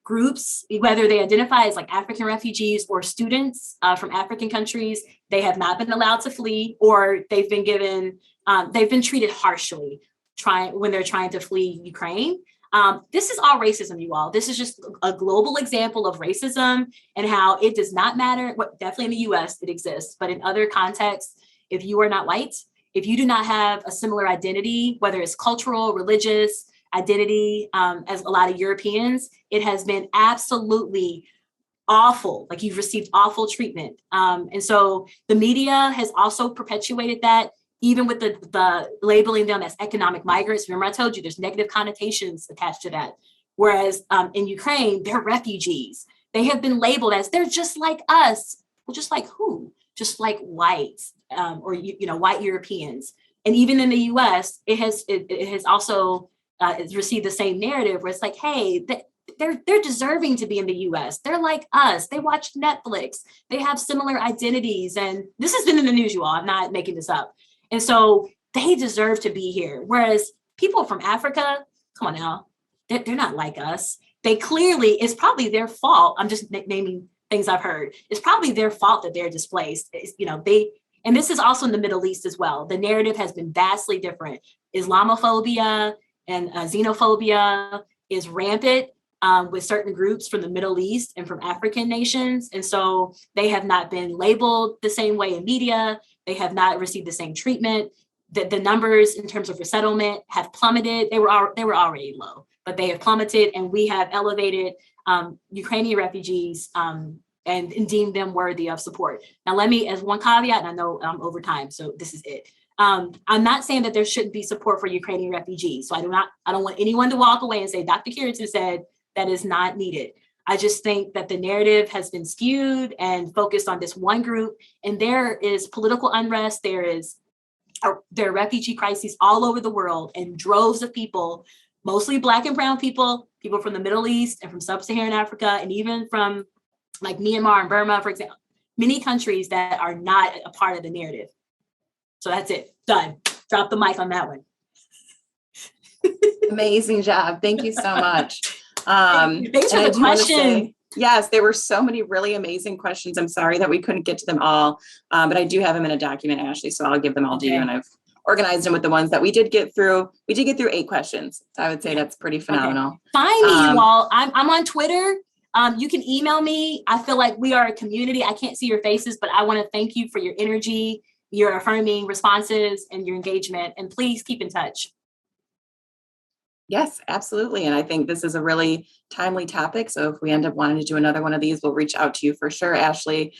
groups, whether they identify as like African refugees or students from African countries, they have not been allowed to flee, or they've been treated harshly when they're trying to flee Ukraine. This is all racism, you all. This is just a global example of racism and how it does not matter. Definitely in the US it exists, but in other contexts, if you are not white, if you do not have a similar identity, whether it's cultural, religious identity, as a lot of Europeans, it has been absolutely awful. Like, you've received awful treatment. And so the media has also perpetuated that, even with the labeling them as economic migrants. Remember, I told you there's negative connotations attached to that. Whereas in Ukraine, they're refugees. They have been labeled as, they're just like us. Well, just like who? Just like whites, or white Europeans. And even in the US, it has also it's received the same narrative where it's like, hey, they're deserving to be in the US. They're like us. They watch Netflix. They have similar identities. And this has been in the news, you all. I'm not making this up. And so they deserve to be here. Whereas people from Africa, come on now, they're not like us. It's probably their fault. I'm just naming things I've heard. It's probably their fault that they're displaced. And this is also in the Middle East as well. The narrative has been vastly different. Islamophobia and xenophobia is rampant with certain groups from the Middle East and from African nations. And so they have not been labeled the same way in media. They have not received the same treatment. The numbers in terms of resettlement have plummeted. They were already low, but they have plummeted, and we have elevated Ukrainian refugees and deemed them worthy of support. Now, let me, as one caveat, and I know I'm over time, so this is it. I'm not saying that there shouldn't be support for Ukrainian refugees. So I don't want anyone to walk away and say, Dr. Kiritan said that is not needed. I just think that the narrative has been skewed and focused on this one group, and there is political unrest. There are refugee crises all over the world, and droves of people, mostly Black and brown people from the Middle East and from sub-Saharan Africa, and even from like Myanmar and Burma, for example, many countries that are not a part of the narrative. So that's it. Done. Drop the mic on that one. Amazing job. Thank you so much. Thanks for the question. Yes, there were so many really amazing questions. I'm sorry that we couldn't get to them all, but I do have them in a document, Ashley, so I'll give them all to you, and I've organized them with the ones that we did get through. We did get through 8 questions. So I would say that's pretty phenomenal. Okay. Find me, you all. I'm on Twitter. You can email me. I feel like we are a community. I can't see your faces, but I want to thank you for your energy, your affirming responses, and your engagement. And please keep in touch. Yes, absolutely. And I think this is a really timely topic. So if we end up wanting to do another one of these, we'll reach out to you for sure, Ashley.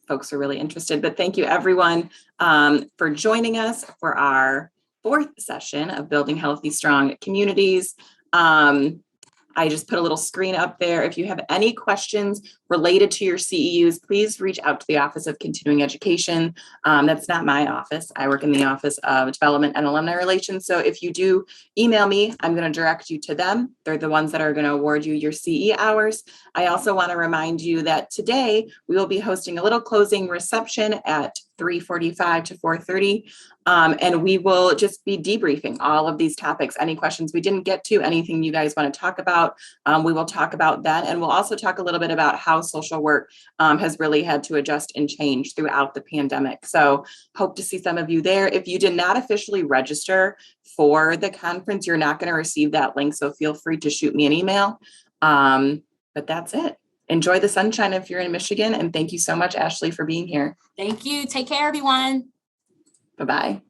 Folks are really interested. But thank you, everyone, for joining us for our 4th session of Building Healthy, Strong Communities. I just put a little screen up there. If you have any questions related to your CEUs, please reach out to the Office of Continuing Education. That's not my office. I work in the Office of Development and Alumni Relations. So if you do email me, I'm going to direct you to them. They're the ones that are going to award you your CE hours. I also want to remind you that today we will be hosting a little closing reception at 3:45 to 4:30. And we will just be debriefing all of these topics. Any questions we didn't get to, anything you guys want to talk about, we will talk about then. And we'll also talk a little bit about how social work has really had to adjust and change throughout the pandemic. So hope to see some of you there. If you did not officially register for the conference, you're not going to receive that link. So feel free to shoot me an email. But that's it. Enjoy the sunshine if you're in Michigan. And thank you so much, Ashley, for being here. Thank you. Take care, everyone. Bye-bye.